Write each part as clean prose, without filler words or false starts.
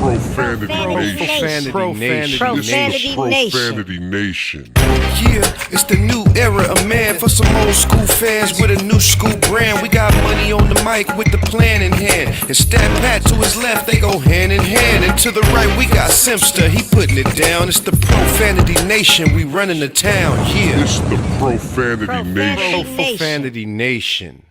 Profanity Nation. Yeah, it's the new era of man for some old school fans with a new school brand. We got money on the mic with the plan in hand. And Stat Pat to his left, they go hand in hand. And to the right, we got Simpster, he putting it down. It's the Profanity Nation, we running the town, yeah. It's the Profanity Nation. Profanity Nation.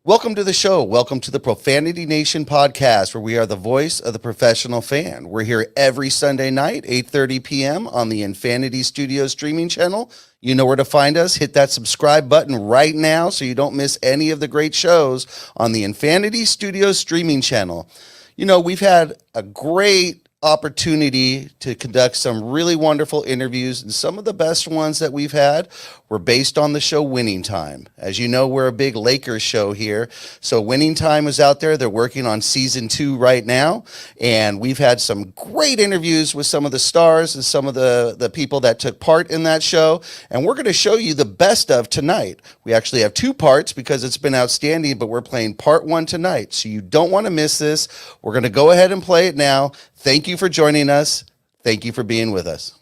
Welcome to the show. Welcome to the Profanity Nation podcast, where we are the voice of the professional fan. We're here every Sunday night, 8:30 p.m. on the Infanity Studio streaming channel. You know where to find us. Hit that subscribe button right now so you don't miss any of the great shows on the Infanity Studio streaming channel. You know, we've had a great opportunity to conduct some really wonderful interviews, and some of the best ones that we've had were based on the show Winning Time. As you know, we're a big Lakers show here, so Winning Time is out there. They're working on season 2 right now, and we've had some great interviews with some of the stars and some of the people that took part in that show, and we're going to show you the best of tonight. We actually have 2 parts because it's been outstanding, but we're playing part 1 tonight, so you don't want to miss this. We're going to go ahead and play it now. Thank you for joining us. Thank you for being with us.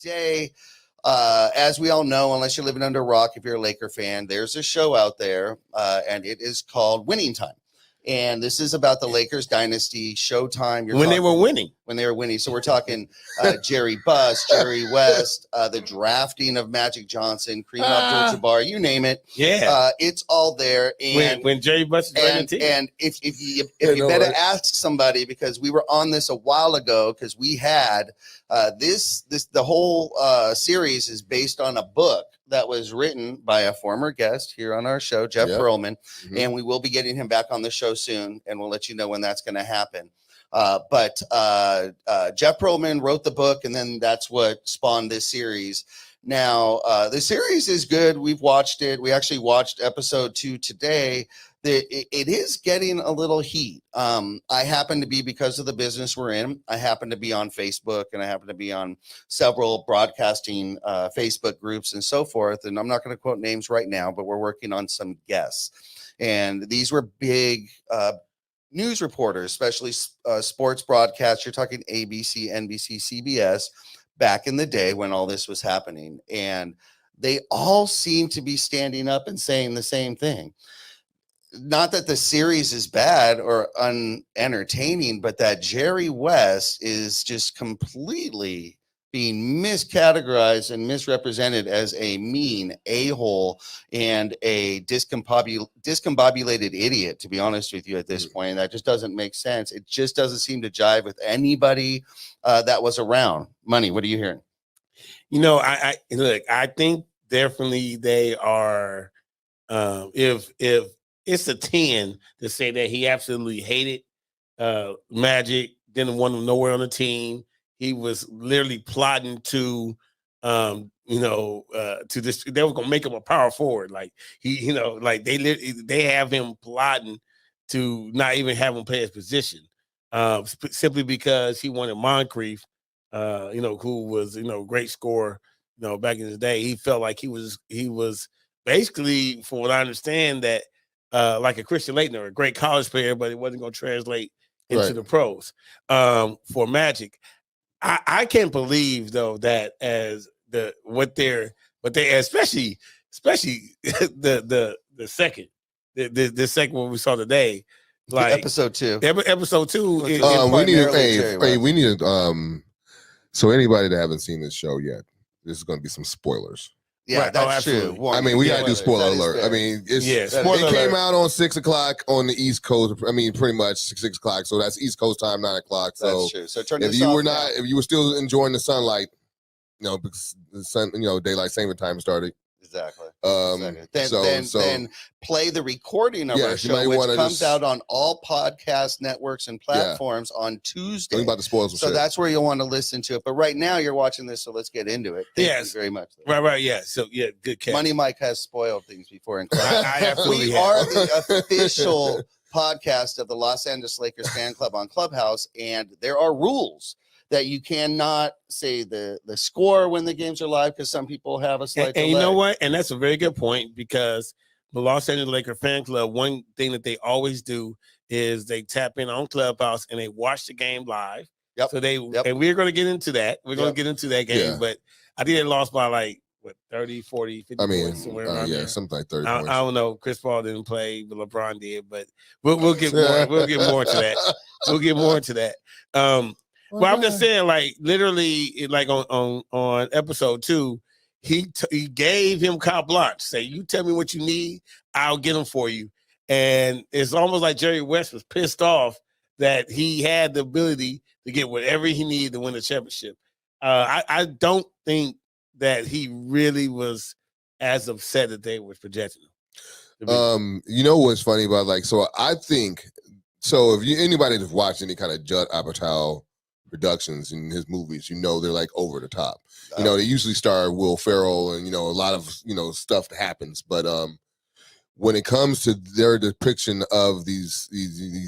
Today, as we all know, unless you're living under a rock, if you're a Laker fan, there's a show out there, and it is called Winning Time. And this is about the Lakers dynasty, Showtime. When they were winning. When they were winning. So we're talking Jerry Buss, Jerry West, the drafting of Magic Johnson, Kareem Abdul-Jabbar, you name it. Yeah. It's all there. And when Jerry Buss is running the team. And if you better ask somebody, because we were on this a while ago, because we had the whole series is based on a book that was written by a former guest here on our show, Jeff Pearlman, and we will be getting him back on the show soon, and we'll let you know when that's going to happen. But Jeff Pearlman wrote the book, and then that's what spawned this series. Now, the series is good. We've watched it. We actually watched episode 2 today. It is getting a little heat. I happen to be, because of the business we're in, I happen to be on Facebook, and I happen to be on several broadcasting Facebook groups and so forth. And I'm not going to quote names right now, but we're working on some guests. And these were big news reporters, especially sports broadcasts. You're talking ABC, NBC, CBS, back in the day when all this was happening. And they all seem to be standing up and saying the same thing. Not that the series is bad or unentertaining, but that Jerry West is just completely being miscategorized and misrepresented as a mean a-hole and a discombobulated idiot, to be honest with you at this point. That just doesn't make sense. It just doesn't seem to jive with anybody that was around. Money, what are you hearing? You know, I look, I think definitely they are, if it's a 10 to say that he absolutely hated Magic, didn't want him nowhere on the team. He was literally plotting to, to this. They were gonna make him a power forward. Like they have him plotting to not even have him play his position, simply because he wanted Moncrief, who was great scorer, back in the day. He felt like he was basically, from what I understand, that like a Christian Laettner, a great college player, but it wasn't going to translate into the pros for Magic. I can't believe though that especially the second one we saw today, like episode 2. Episode 2. We need so anybody that haven't seen this show yet, this is going to be some spoilers. Yeah, right. that's true. I mean, we got to do spoiler alert. Fair. I mean, it came out on 6 o'clock on the East Coast. I mean, pretty much 6 o'clock. So that's East Coast time, 9 o'clock. So that's true. So turn if this you off were now. not, if you were still enjoying the sunlight, because the sun, daylight saving time started. Exactly. Then play the recording of our show, which comes out on all podcast networks and platforms on Tuesday. I'm about to spoil some shit. That's where you'll want to listen to it. But right now you're watching this, so let's get into it. Thank you very much. Right. Yeah. So yeah, good catch. Money Mike has spoiled things before. And I absolutely we are the official podcast of the Los Angeles Lakers fan club on Clubhouse, and there are rules that you cannot say the score when the games are live, because some people have a slight delay. And you know what? And that's a very good point, because the Los Angeles Lakers fan club, one thing that they always do is they tap in on Clubhouse and they watch the game live. Yep. So and we're going to get into that. We're going to get into that game, but I think they lost by like, what, 30, 40, 50 points, somewhere around there. Something like 30 points. I don't know. Chris Paul didn't play, but LeBron did, but we'll get more. We'll get more into that. We'll get more into that. Well, I'm just saying, like, literally, like on episode 2, he gave him carte blanche. Say, you tell me what you need, I'll get them for you. And it's almost like Jerry West was pissed off that he had the ability to get whatever he needed to win the championship. I don't think that he really was as upset that they were projecting him. You know what's funny about, like, so I think, so if anybody that's watched any kind of Judd Apatow productions in his movies, you know, they're like over the top. You know, they usually star Will Ferrell and, you know, a lot of, you know, stuff that happens. But when it comes to their depiction of these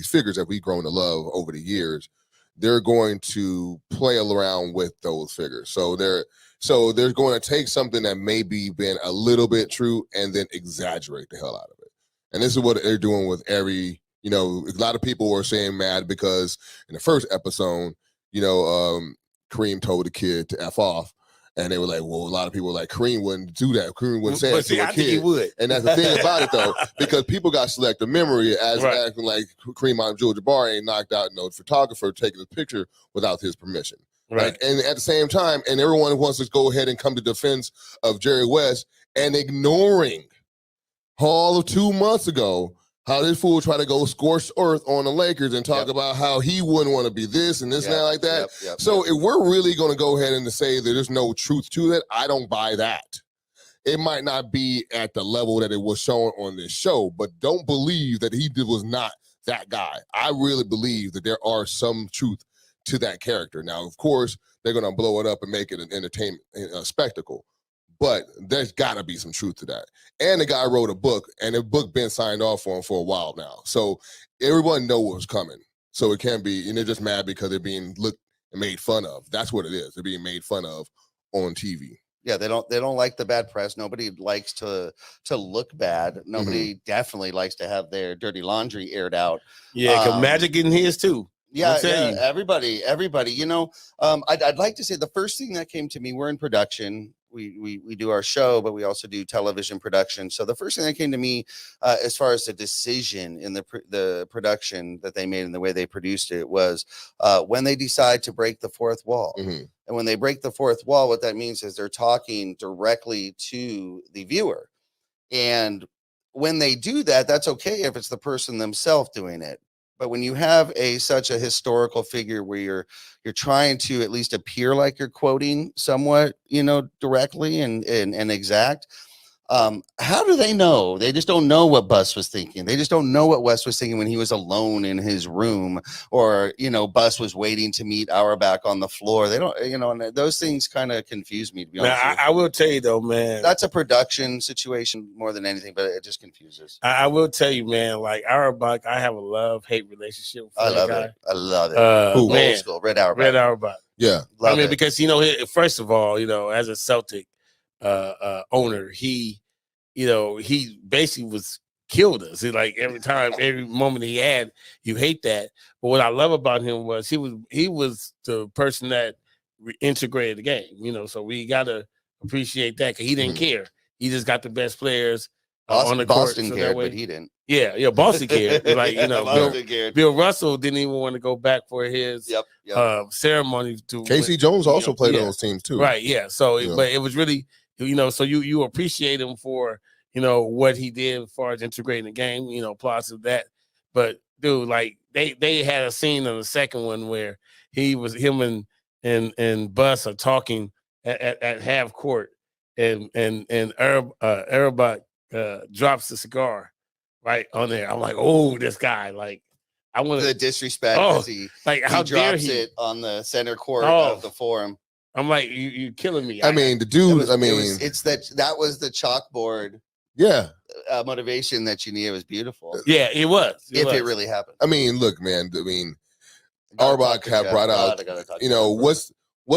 figures that we've grown to love over the years, they're going to play around with those figures. So they're going to take something that maybe been a little bit true and then exaggerate the hell out of it. And this is what they're doing with every, you know, a lot of people were saying mad because in the first episode, you know, Kareem told the kid to F off. And they were like, well, a lot of people were like, Kareem wouldn't do that. Kareem wouldn't say that to a kid. Think he would. And that's the thing about it, though, because people got selective memory as acting like Kareem Abdul-Jabbar ain't knocked out no photographer taking a picture without his permission. Right. Like, and at the same time, and everyone wants to go ahead and come to defense of Jerry West and ignoring all of 2 months ago how this fool tried to go scorched earth on the Lakers and talk about how he wouldn't want to be this and this and that like that. So if we're really going to go ahead and say that there's no truth to it, I don't buy that. It might not be at the level that it was shown on this show, but don't believe that he was not that guy. I really believe that there are some truth to that character. Now, of course, they're going to blow it up and make it an entertainment spectacle. But there's got to be some truth to that. And the guy wrote a book, and the book been signed off for him for a while now. So everyone know what was coming. So it can't be, and they're just mad because they're being looked and made fun of. That's what it is. They're being made fun of on TV. Yeah, they don't like the bad press. Nobody likes to look bad. Nobody definitely likes to have their dirty laundry aired out. Yeah, because Magic getting his too. Yeah, everybody. You know, I'd like to say the first thing that came to me, we're in production. We do our show, but we also do television production. So the first thing that came to me, as far as the decision in the production that they made and the way they produced it, was when they decide to break the fourth wall. And when they break the fourth wall, what that means is they're talking directly to the viewer. And when they do that, that's okay if it's the person themselves doing it. But when you have such a historical figure where you're trying to at least appear like you're quoting somewhat, you know, directly and exact, how do they know? They just don't know what Bus was thinking. They just don't know what West was thinking when he was alone in his room, or, you know, Bus was waiting to meet Auerbach on the floor. They don't, you know, and those things kind of confuse me, to be honest. I will tell you though, man, that's a production situation more than anything, but it just confuses. I will tell you, man, like Auerbach, I have a love-hate relationship with that guy. I love it. Old school, Red Auerbach. Red Auerbach. Yeah. I mean, because, you know, first of all, you know, as a Celtic owner, he basically killed us. Like every moment he had, you hate that. But what I love about him was he was the person that integrated the game, you know, so we got to appreciate that, because he didn't care. He just got the best players on the court. Boston cared, but he didn't. Yeah, Boston cared. Like, you know, Bill Russell didn't even want to go back for his ceremony. Casey Jones also played on those teams too. Right, yeah. So, but it was really, you know, so you appreciate him for, you know, what he did as far as integrating the game, you know, plus of that. But dude, like they had a scene in the second one where him and Bus are talking at half court, and Auerbach drops the cigar right on there. I'm like, oh, this guy, like, I want the disrespect. How dare he it on the center court of the Forum. I'm like, you killing me. I mean, the dude. That was the chalkboard. Yeah. Motivation that you needed was beautiful. Yeah, it was. It really happened. I mean, look, man. I mean, Auerbach have brought out. You know, what's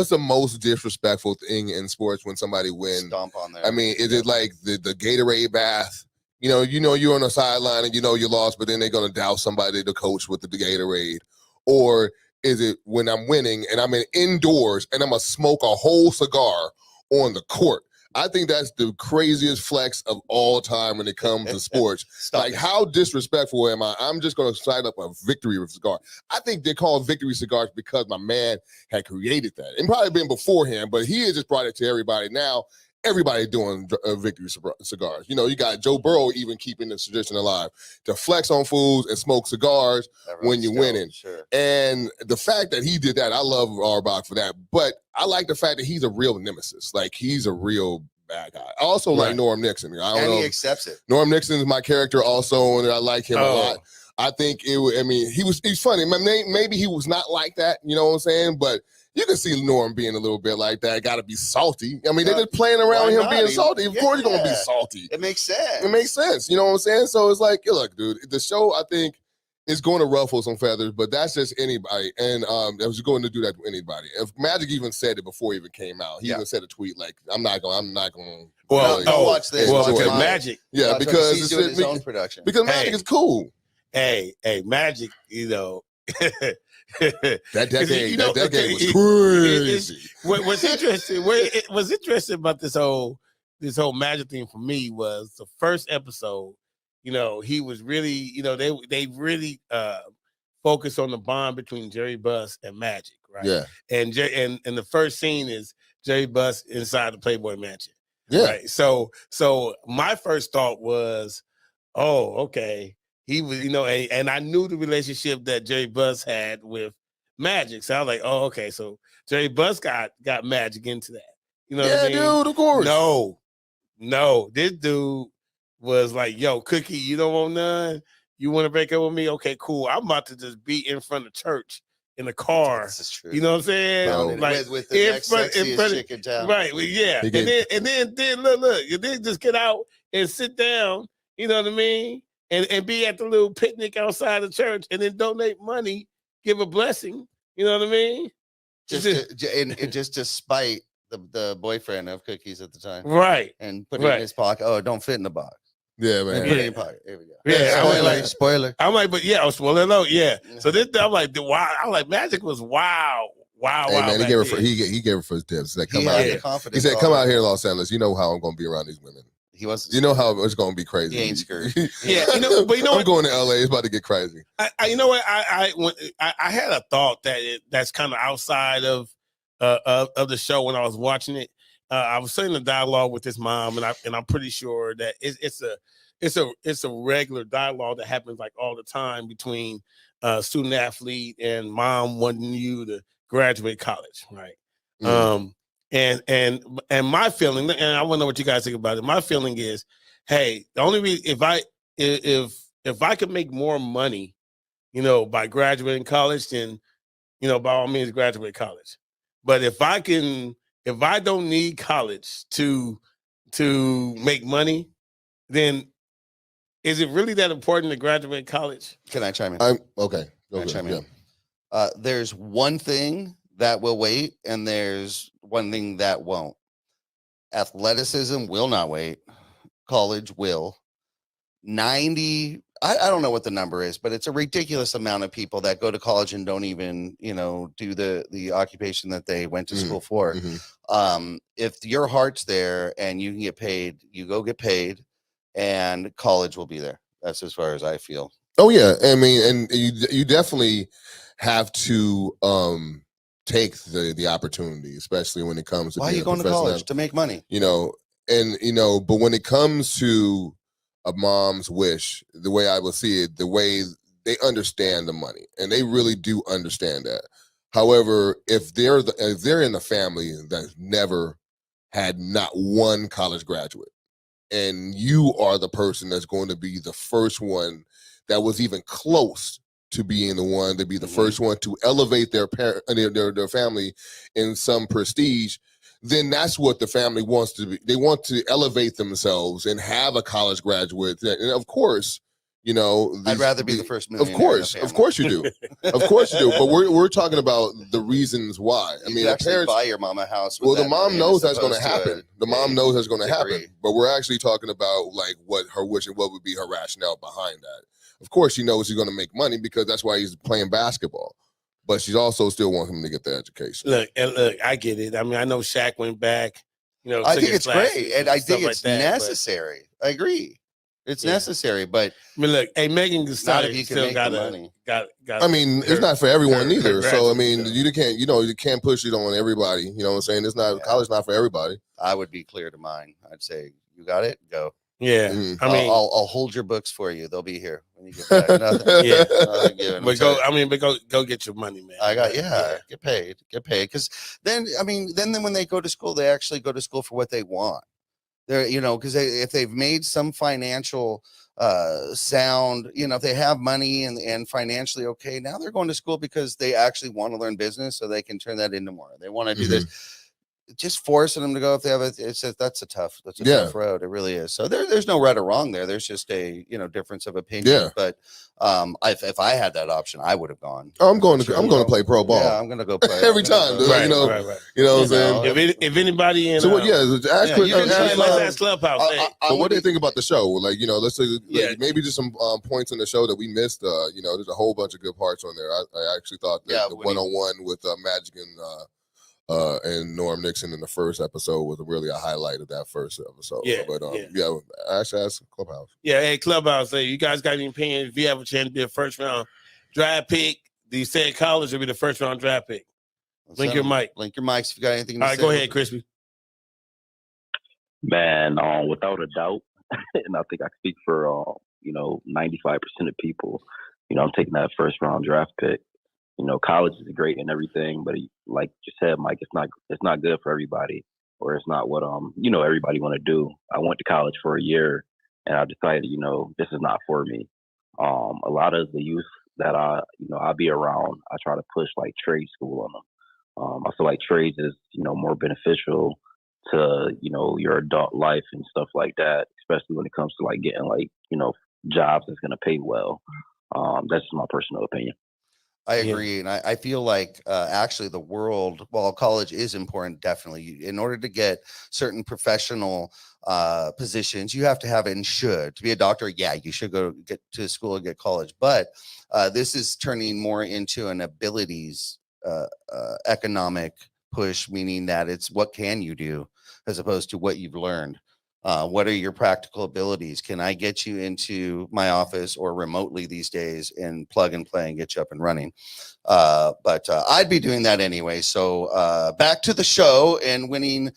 the most disrespectful thing in sports when somebody wins? Stomp on there. I mean, is it like the Gatorade bath you're on the sideline and you lost, but then they're gonna douse somebody, the coach, with the Gatorade? Or is it when I'm winning and I'm indoors and I'm gonna smoke a whole cigar on the court? I think that's the craziest flex of all time when it comes to sports. Like, how disrespectful am I? I'm just going to sign up a victory cigar. I think they call victory cigars because my man had created that. It probably been beforehand, but he had just brought it to everybody. Now, everybody doing victory cigars. You got Joe Burrow even keeping this tradition alive to flex on fools and smoke cigars when you're winning. Sure. And the fact that he did that, I love Auerbach for that. But I like the fact that he's a real nemesis. Like, he's a real bad guy. I also like Norm Nixon. I don't know. He accepts it. Norm Nixon is my character also, and I like him a lot. I think he's funny. Maybe he was not like that, you know what I'm saying? But you can see Norm being a little bit like that. Got to be salty. They're just playing around with him being salty. Of course, you're gonna be salty. It makes sense. It makes sense. You know what I'm saying? So it's like, look, dude, the show, I think, is going to ruffle some feathers, but that's just anybody. And I was going to do that to anybody. If Magic even said it before it even came out, he even said a tweet like, "I'm not going." Well, watch this. Well, because Magic, because he's doing his own production. Because Magic is cool. Hey, Magic, that decade was crazy. What's interesting about this whole Magic thing for me was the first episode. He was really, they really focused on the bond between Jerry Buss and Magic, right? Yeah. And the first scene is Jerry Buss inside the Playboy Mansion. Yeah. Right. So my first thought was, oh, okay. He was, and I knew the relationship that Jerry Buss had with Magic. So I was like, oh, okay. So Jerry Buss got Magic into that. You know what I mean? Dude, of course. No. This dude was like, yo, Cookie, you don't want none? You want to break up with me? Okay, cool. I'm about to just be in front of church in the car. This is true. You know what I'm saying? No. Like with the next sexiest chick in town. Right. Well, yeah. And then look, you then just get out and sit down, you know what I mean? And be at the little picnic outside the church and then donate money, give a blessing. You know what I mean? Just to spite the boyfriend of Cookies at the time. Right. And put it in his pocket. Oh, it don't fit in the box. Yeah, man. Put it in your pocket. Here we go. Yeah. Spoiler. I'm like, but yeah, spoiler alert. Yeah. So this, I'm like, wow. I'm like, Magic was wow. Hey, man, he gave her first tips. Like, come out here. He said, come out here, Los Angeles. You know how I'm going to be around these women. You know how it's going to be crazy. He ain't scared. Yeah, but I'm going to LA. It's about to get crazy. You know what? I had a thought that's kind of outside of the show when I was watching it. I was sitting in a dialogue with his mom, and I'm pretty sure that it's a regular dialogue that happens like all the time between student athlete and mom wanting you to graduate college, right? Mm-hmm. And my feeling, and I want to know what you guys think about it. My feeling is, hey, the only reason if I could make more money, by graduating college, then, by all means graduate college. But if I don't need college to make money, then is it really that important to graduate college? Can I chime in? Okay. Can I chime in? There's one thing that will wait, and there's one thing that won't. Athleticism will not wait. College will. 90, I don't know what the number is, but it's a ridiculous amount of people that go to college and don't even, do the occupation that they went to school for. Mm-hmm. If your heart's there and you can get paid, you go get paid, and college will be there. That's as far as I feel. Oh yeah, I mean, and you definitely have to take the opportunity, especially when it comes to why are you going to college to make money? But when it comes to a mom's wish, the way I will see it, the way they understand the money, and they really do understand that. However, if they're in a family that's never had not one college graduate, and you are the person that's going to be the first one that was even close to being the one to be the first one to elevate their family in some prestige, then that's what the family wants to be. They want to elevate themselves and have a college graduate. And of course, You know, I'd rather be the first millionaire. Of course you do. Of course you do. But we're talking about the reasons why. I mean, you the actually parents buy your mom a house. Well, the mom knows that's going to happen. The mom knows that's going to degree. happen. But we're actually talking about like what her wish and what would be her rationale behind that. Of course, she knows she's going to make money because that's why he's playing basketball. But she also still wants him to get the education. Look, I get it. I mean, I know Shaq went back. You know, I took think his it's great, classes and I think stuff it's like that, necessary. I agree. It's Yeah. necessary, but I mean, look, hey, Megan Thee not if Stallion you can still make got the money. got. I mean, it's not for everyone her either. So I mean, graduate you can't push it on everybody. You know what I'm saying? It's not college, not for everybody. I would be clear to mine. I'd say, you got it, go. Yeah, Mhm. I mean, I'll hold your books for you. They'll be here when you get back. Nothing. Yeah. Nothing given. but go. I mean, but go get your money, man. Get paid. Because then, I mean, then when they go to school, they actually go to school for what they want. They're, you know, because if they've made some financial sound, you know, if they have money and financially okay, now they're going to school because they actually want to learn business so they can turn that into more. They want to do this. Just forcing them to go if they have that's a tough tough road. It really is. So there's no right or wrong there. There's just a difference of opinion. Yeah. But if I had that option, I would have gone. Oh, I'm going to play pro ball. Yeah, I'm going to go play every time. Right, you know, right. You know what I'm saying? If anybody in, So what? Ask let's ask Clubhouse. But what do you think about the show? Like, you know, let's say maybe just some points in the show that we missed. You know, there's a whole bunch of good parts on there. I actually thought that the one-on-one with Magic and Norm Nixon in the first episode was really a highlight of that first episode. Yeah, but actually, that's Clubhouse. Yeah, hey, Clubhouse. Hey, you guys got any opinion? If you have a chance to be a first round draft pick, do you say college will be the first round draft pick? Link your mic. Link your mics if you got anything to say. All right, go ahead, Crispy. Man, without a doubt, and I think I speak for 95% of people. You know, I'm taking that first round draft pick. You know, college is great and everything, but like you said, Mike, it's not good for everybody, or it's not what everybody want to do. I went to college for a year, and I decided, this is not for me. A lot of the youth that I be around, I try to push like trade school on them. I feel like trades is more beneficial to your adult life and stuff like that, especially when it comes to like getting like jobs that's gonna pay well. That's just my personal opinion. I agree. And I feel like actually the world, while college is important, definitely, in order to get certain professional positions, you have to have and should. To be a doctor, you should go get to school and get college. But this is turning more into an abilities economic push, meaning that it's what can you do as opposed to what you've learned. What are your practical abilities? Can I get you into my office or remotely these days and plug and play and get you up and running? But I'd be doing that anyway. So back to the show and winning.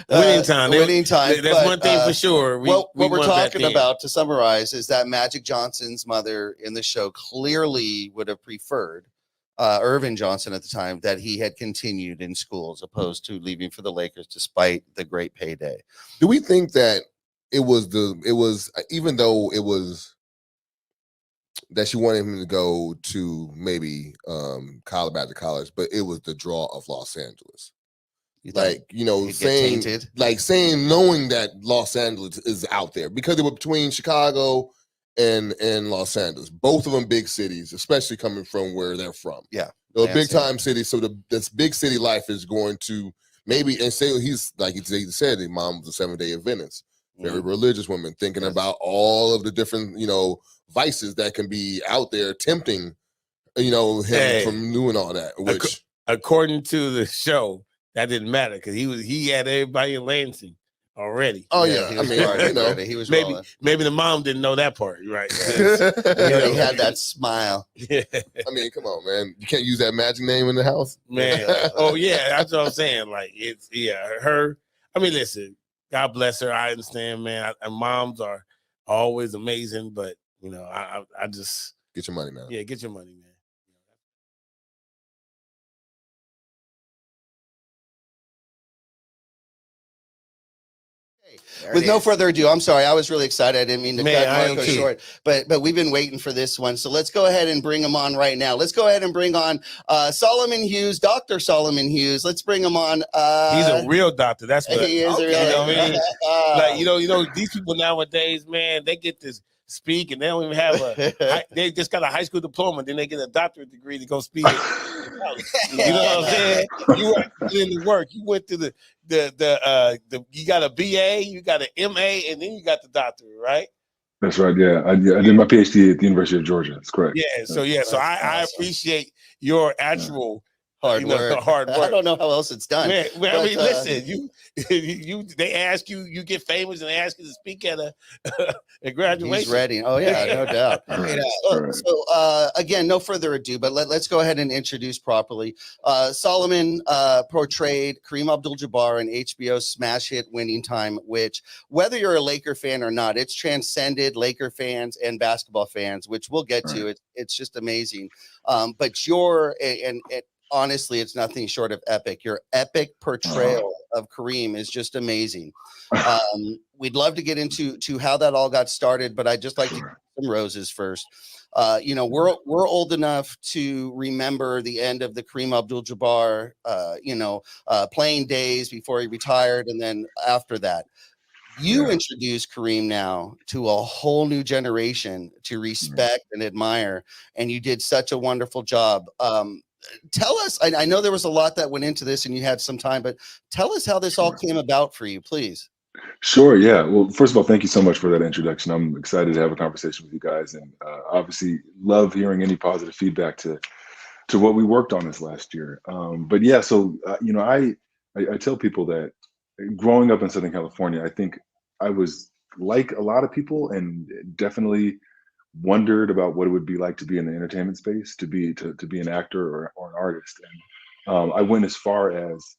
Winning time. That's one thing for sure. What we're talking about, to summarize, is that Magic Johnson's mother in the show clearly would have preferred Irvin Johnson at the time that he had continued in school as opposed to leaving for the Lakers despite the great payday. Do we think that it was even though it was that she wanted him to go to maybe back to college, but it was the draw of Los Angeles? Knowing that Los Angeles is out there because they were between Chicago and Los Angeles, both of them big cities, especially coming from where they're from. Yeah, they're big time cities. So this big city life is going to maybe, and say he's like he said, his mom was a 7-day Adventist, very religious woman, thinking about all of the different vices that can be out there, tempting him from doing all that. Which, according to the show, that didn't matter because he had everybody in Lansing already. Oh yeah, he was maybe the mom didn't know that part, right? He had that smile. Yeah. I mean, come on, man, you can't use that magic name in the house, man. Oh yeah, that's what I'm saying. Like it's her. I mean, listen, God bless her. I understand, man. And moms are always amazing, but I just get your money, man. Yeah, get your money, man. With no further ado, I'm sorry, I was really excited. I didn't mean to cut Marco short, but we've been waiting for this one. So let's go ahead and bring him on right now. Let's go ahead and bring on Solomon Hughes, Dr. Solomon Hughes. Let's bring him on. He's a real doctor. That's what he is. okay, a real, like these people nowadays, man, they get this speak, and they don't even have they just got a high school diploma, then they get a doctorate degree to go speak. You know what I'm saying? You were in the work. You went to you got a BA, you got an MA, and then you got the doctorate, right? That's right. Yeah, I did my PhD at the University of Georgia. That's correct. Yeah. So I awesome. appreciate your actual hard work. hard work. I don't know how else it's done. Man, but, I mean, listen, they ask you, you get famous, and they ask you to speak at a graduation. He's ready. Oh yeah, no doubt. So again, no further ado, but let's go ahead and introduce properly. Solomon portrayed Kareem Abdul-Jabbar in HBO's smash hit Winning Time, which, whether you're a Laker fan or not, it's transcended Laker fans and basketball fans, which we'll get to. It's just amazing. But honestly, it's nothing short of epic. Your epic portrayal of Kareem is just amazing. We'd love to get into how that all got started, but I'd just like to give some roses first. We're old enough to remember the end of the Kareem Abdul-Jabbar, playing days before he retired, and then after that. You introduced Kareem now to a whole new generation to respect and admire, and you did such a wonderful job. Tell us, I know there was a lot that went into this and you had some time, but tell us how this all came about for you, please. Sure. Yeah. Well, first of all, thank you so much for that introduction. I'm excited to have a conversation with you guys, and obviously love hearing any positive feedback to what we worked on this last year. But yeah, so, I tell people that growing up in Southern California, I think I was like a lot of people, and definitely wondered about what it would be like to be in the entertainment space, to be an actor or an artist. And I went as far as,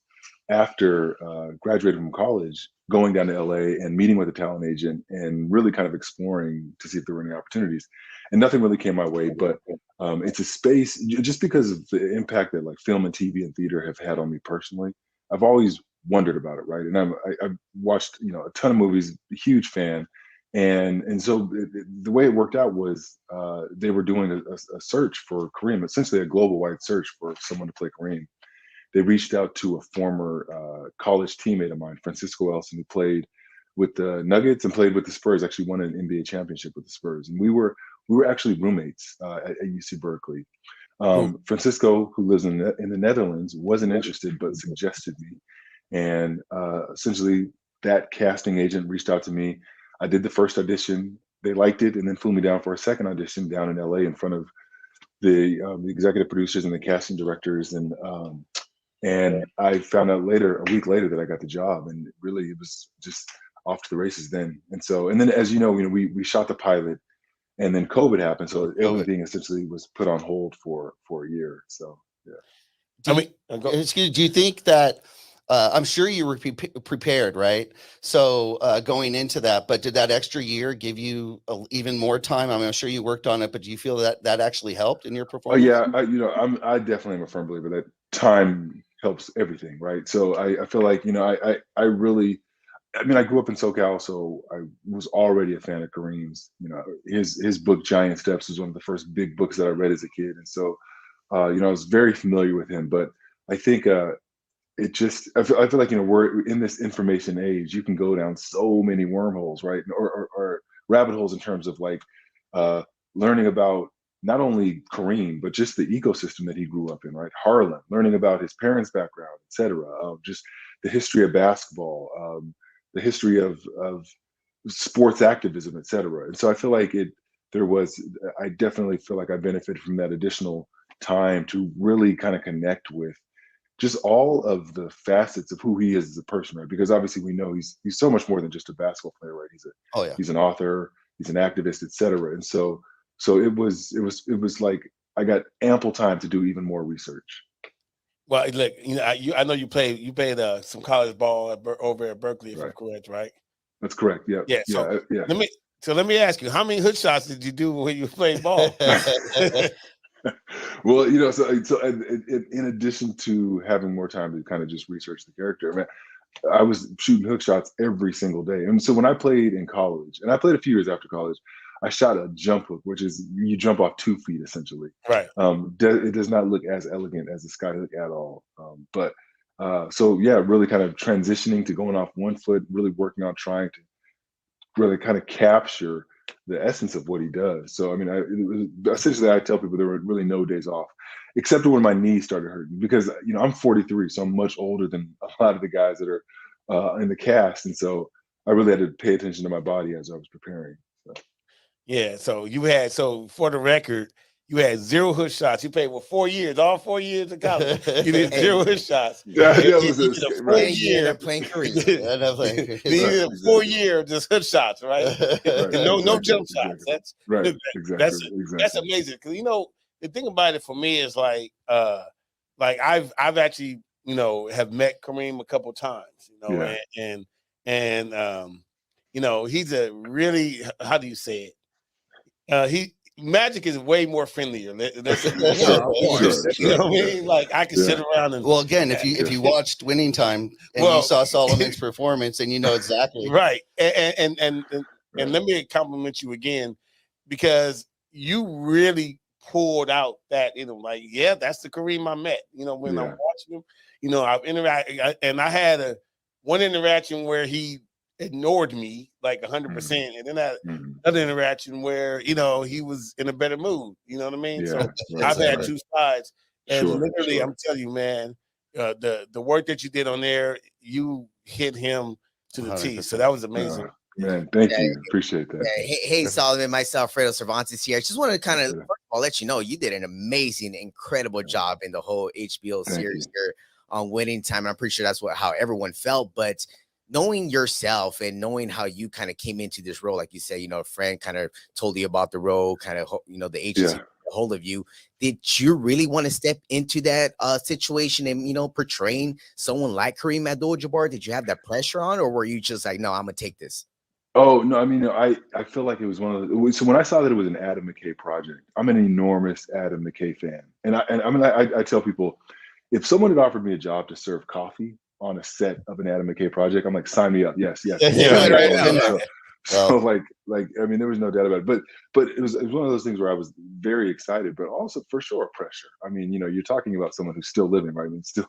after graduating from college, going down to LA and meeting with a talent agent and really kind of exploring to see if there were any opportunities. And nothing really came my way, but it's a space, just because of the impact that like film and TV and theater have had on me personally. I've always wondered about it, right? And I've watched a ton of movies, huge fan. And so the way it worked out was they were doing a search for Kareem, essentially a global wide search for someone to play Kareem. They reached out to a former college teammate of mine, Francisco Elson, who played with the Nuggets and played with the Spurs, actually won an NBA championship with the Spurs. And we were actually roommates at UC Berkeley. Francisco, who lives in the Netherlands, wasn't interested, but suggested me. And essentially that casting agent reached out to me. I did the first audition. They liked it, and then flew me down for a second audition down in LA in front of the executive producers and the casting directors. And I found out a week later, that I got the job, and really it was just off to the races then. And then, as you know, we shot the pilot, and then COVID happened, so everything essentially was put on hold for a year. So yeah. Do you think that? I'm sure you were prepared, right? So going into that, but did that extra year give you even more time? I mean, I'm sure you worked on it, but do you feel that actually helped in your performance? Oh yeah, I definitely am a firm believer that time helps everything, right? So I feel like I really, I grew up in SoCal, so I was already a fan of Kareem's. His book Giant Steps was one of the first big books that I read as a kid, and so I was very familiar with him. But I think I feel like we're in this information age. You can go down so many wormholes, right, or rabbit holes in terms of like learning about not only Kareem but just the ecosystem that he grew up in, right? Harlem, learning about his parents' background, etc. Just the history of basketball, the history of sports activism, etc. And so I feel like I definitely feel like I benefited from that additional time to really kind of connect with just all of the facets of who he is as a person, right? Because obviously we know he's so much more than just a basketball player, right? He's an author, he's an activist, etc. And so it was like I got ample time to do even more research. Well, look, I know you played some college ball over at Berkeley, if I'm correct, right? That's correct. Yeah. Yeah. So let me ask you, how many hood shots did you do when you played ball? Well, so in addition to having more time to kind of just research the character, I was shooting hook shots every single day. And so when I played in college, and I played a few years after college, I shot a jump hook, which is you jump off 2 feet essentially. Right. It does not look as elegant as a sky hook at all. So yeah, really kind of transitioning to going off 1 foot, really working on trying to really kind of capture the essence of what he does. So I mean, essentially I tell people there were really no days off, except when my knees started hurting, because I'm 43, so I'm much older than a lot of the guys that are in the cast, and so I really had to pay attention to my body as I was preparing. So. Yeah. So for the record, you had 0 hood shots. You played 4 years, all 4 years of college. You did 0 hood shots. Yeah, You that was did a full right. And you year. end up playing Kareem. Then you did a 4 year of just hood shots, right? Right, No exactly, jump shots. exactly. Right, That's exactly. amazing. Because the thing about it for me is like I've actually have met Kareem a couple times, Yeah. and he's a really, how do you say it? Magic is way more friendlier. Let's Sure, you know what I mean? Like I can sit around and Well, again, if you watched Winning Time and you saw Solomon's performance, and you know exactly right. And let me compliment you again, because you really pulled out that like, yeah, that's the Kareem I met. When I'm watching him, I've interacted, and I had one interaction where he ignored me like 100%, and then another interaction where he was in a better mood. You know what I mean? Yeah, So right, I've had two sides, and Sure, literally, sure. I'm telling you, man, the work that you did on there, you hit him to the T. So that was amazing. Man, thank you. Appreciate that. Hey, Solomon, myself, Fredo Cervantes here. I just wanted to kind of, first of all, let you know you did an amazing, incredible job in the whole HBO series here on Winning Time. I'm pretty sure that's how everyone felt. But knowing yourself and knowing how you kind of came into this role, like you said, a friend kind of told you about the role, kind of, the agency a hold of you. Did you really want to step into that situation and, portraying someone like Kareem Abdul-Jabbar? Did you have that pressure on, or were you just like, no, I'm going to take this? Oh, no, I mean, I feel like it was one of the, so when I saw that it was an Adam McKay project, I'm an enormous Adam McKay fan. And I tell people, if someone had offered me a job to serve coffee on a set of an Adam McKay project, I'm like, sign me up. Yes. So like, I mean, there was no doubt about it, but it was one of those things where I was very excited, but also for sure pressure. I mean, you're talking about someone who's still living, right? And still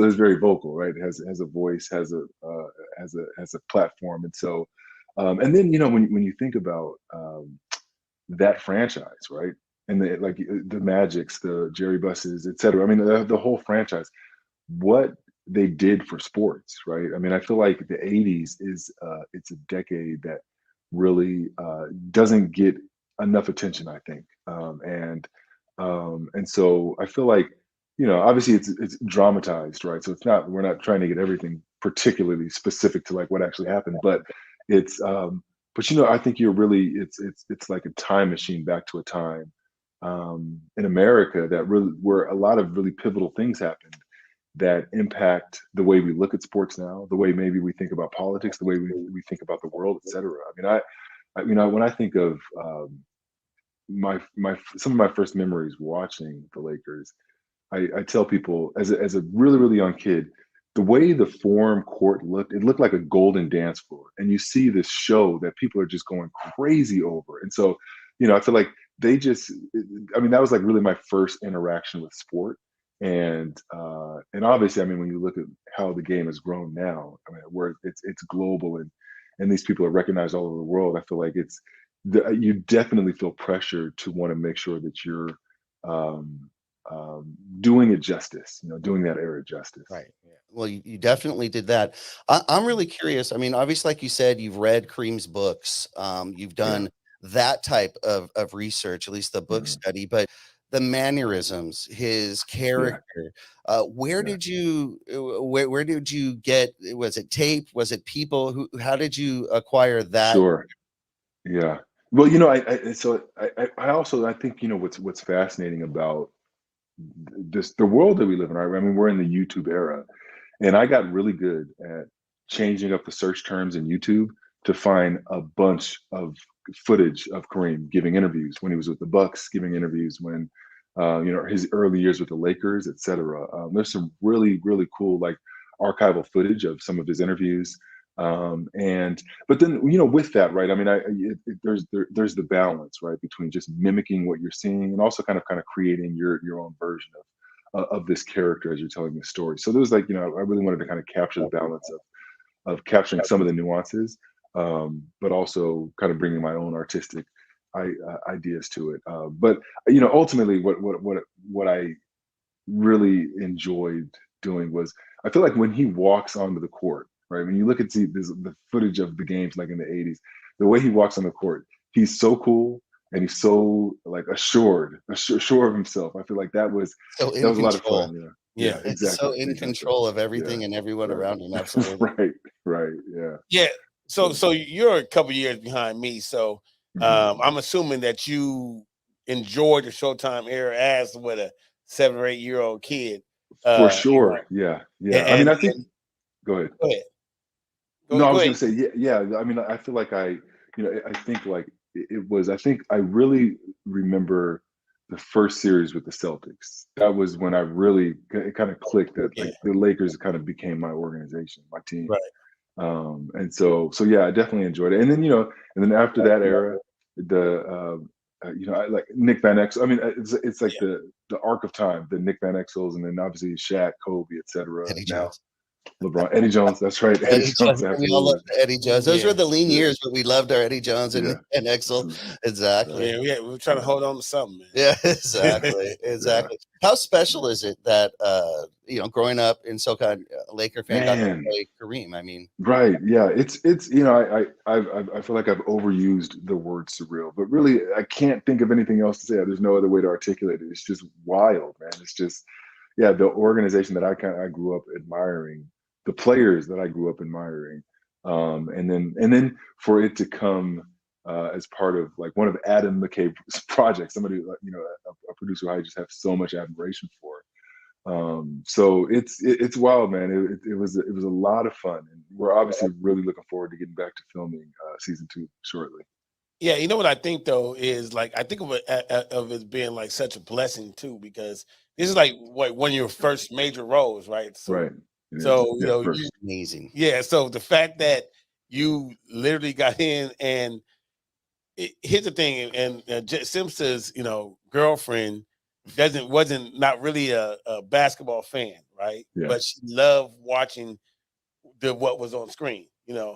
is very vocal, right? Has a voice, has a platform. And so, and then, when you think about that franchise, right? And the Magics, the Jerry Busses, et cetera. I mean, the whole franchise, what they did for sports, right? I mean, I feel like the 80s it's a decade that really doesn't get enough attention, I think. And so I feel like, obviously it's dramatized, right? So we're not trying to get everything particularly specific to like what actually happened, but it's but I think it's like a time machine back to a time in America that really, where a lot of really pivotal things happened that impact the way we look at sports now, the way maybe we think about politics, the way we think about the world, et cetera. I mean, when I think of some of my first memories watching the Lakers, I tell people as a really, really young kid, the way the Forum Court looked, it looked like a golden dance floor. And you see this show that people are just going crazy over. And so, I feel like that was like really my first interaction with sport. And obviously, I mean, when you look at how the game has grown now, I mean, where it's global and these people are recognized all over the world, I feel like you definitely feel pressure to want to make sure that you're doing it justice, doing that era justice. Right. Yeah. Well, you definitely did that. I'm really curious. I mean, obviously, like you said, you've read Kareem's books. You've done that type of research, at least the book study, but the mannerisms, his character, where did you get, was it tape? Was it people how did you acquire that? Sure. Yeah. Well, I also, I think, what's fascinating about the world that we live in, right? I mean, we're in the YouTube era, and I got really good at changing up the search terms in YouTube to find a bunch of footage of Kareem giving interviews when he was with the Bucks, giving interviews when, his early years with the Lakers, et cetera. There's some really, really cool, like, archival footage of some of his interviews. But then, with that, right? I mean, there's the balance, right, between just mimicking what you're seeing and also kind of creating your own version of this character as you're telling the story. So there was like, I really wanted to kind of capture the balance of capturing some of the nuances. but also kind of bringing my own artistic ideas to it. But you know, ultimately, what I really enjoyed doing was, I feel like when he walks onto the court, right? When you look at the footage of the games like in the '80s, the way he walks on the court, he's so cool and he's so like sure of himself. I feel like So that in was a lot of control. fun. Yeah, Yeah. yeah, It's so exactly, in exactly. control of Yeah, everything and everyone right, around him. Absolutely. right, right. Yeah, Yeah. So you're a couple years behind me. So mhm. I'm assuming that you enjoyed the Showtime era as with a 7 or 8-year-old kid. For You know, sure. Yeah, yeah. I mean, I think. and Go ahead. go ahead. No, I Go was ahead. gonna say, yeah, yeah. I mean, I feel like I think like it was. I think I really remember the first series with the Celtics. That was when I really it kind of clicked that Yeah. like the Lakers kind of became my organization, my team. Right. And so yeah, I definitely enjoyed it. And then and then after that era, I like Nick Van Exel. I mean, it's like Yeah. the arc of time, the Nick Van Exels, and then obviously Shaq, Kobe, etc. Eddie Now Jones. LeBron, Eddie Jones. That's right, Eddie Eddie Jones. Jones. We all Absolutely. loved Eddie Jones. Those were Yeah. the lean Yeah, years, but we loved our Eddie Jones yeah. and Excel. Absolutely. Exactly. Right. Yeah. We're trying to Yeah. hold on to something, man. Yeah, exactly. Yeah. Exactly. How special is it that growing up in SoCal, a Laker fan got to Man. play Kareem? I mean, Right. Yeah. It's I feel like I've overused the word surreal, but really I can't think of anything else to say. There's no other way to articulate it. It's just wild, man. It's just yeah, the organization that I grew up admiring, the players that I grew up admiring, and then for it to come as part of like one of Adam McKay's projects, somebody a producer I just have so much admiration for. So it's wild, man. It was a lot of fun, and we're obviously really looking forward to getting back to filming season 2 shortly. Yeah, you know what I think though is like I think of it of it being like such a blessing too, because this is like what one of your first major roles, right? So Right. It is. so you Yeah. know you First. amazing. yeah, so the fact that you literally got in and here's the thing, and Simpson's girlfriend wasn't not really a basketball fan, right? Yeah. But she loved watching what was on screen, Yeah.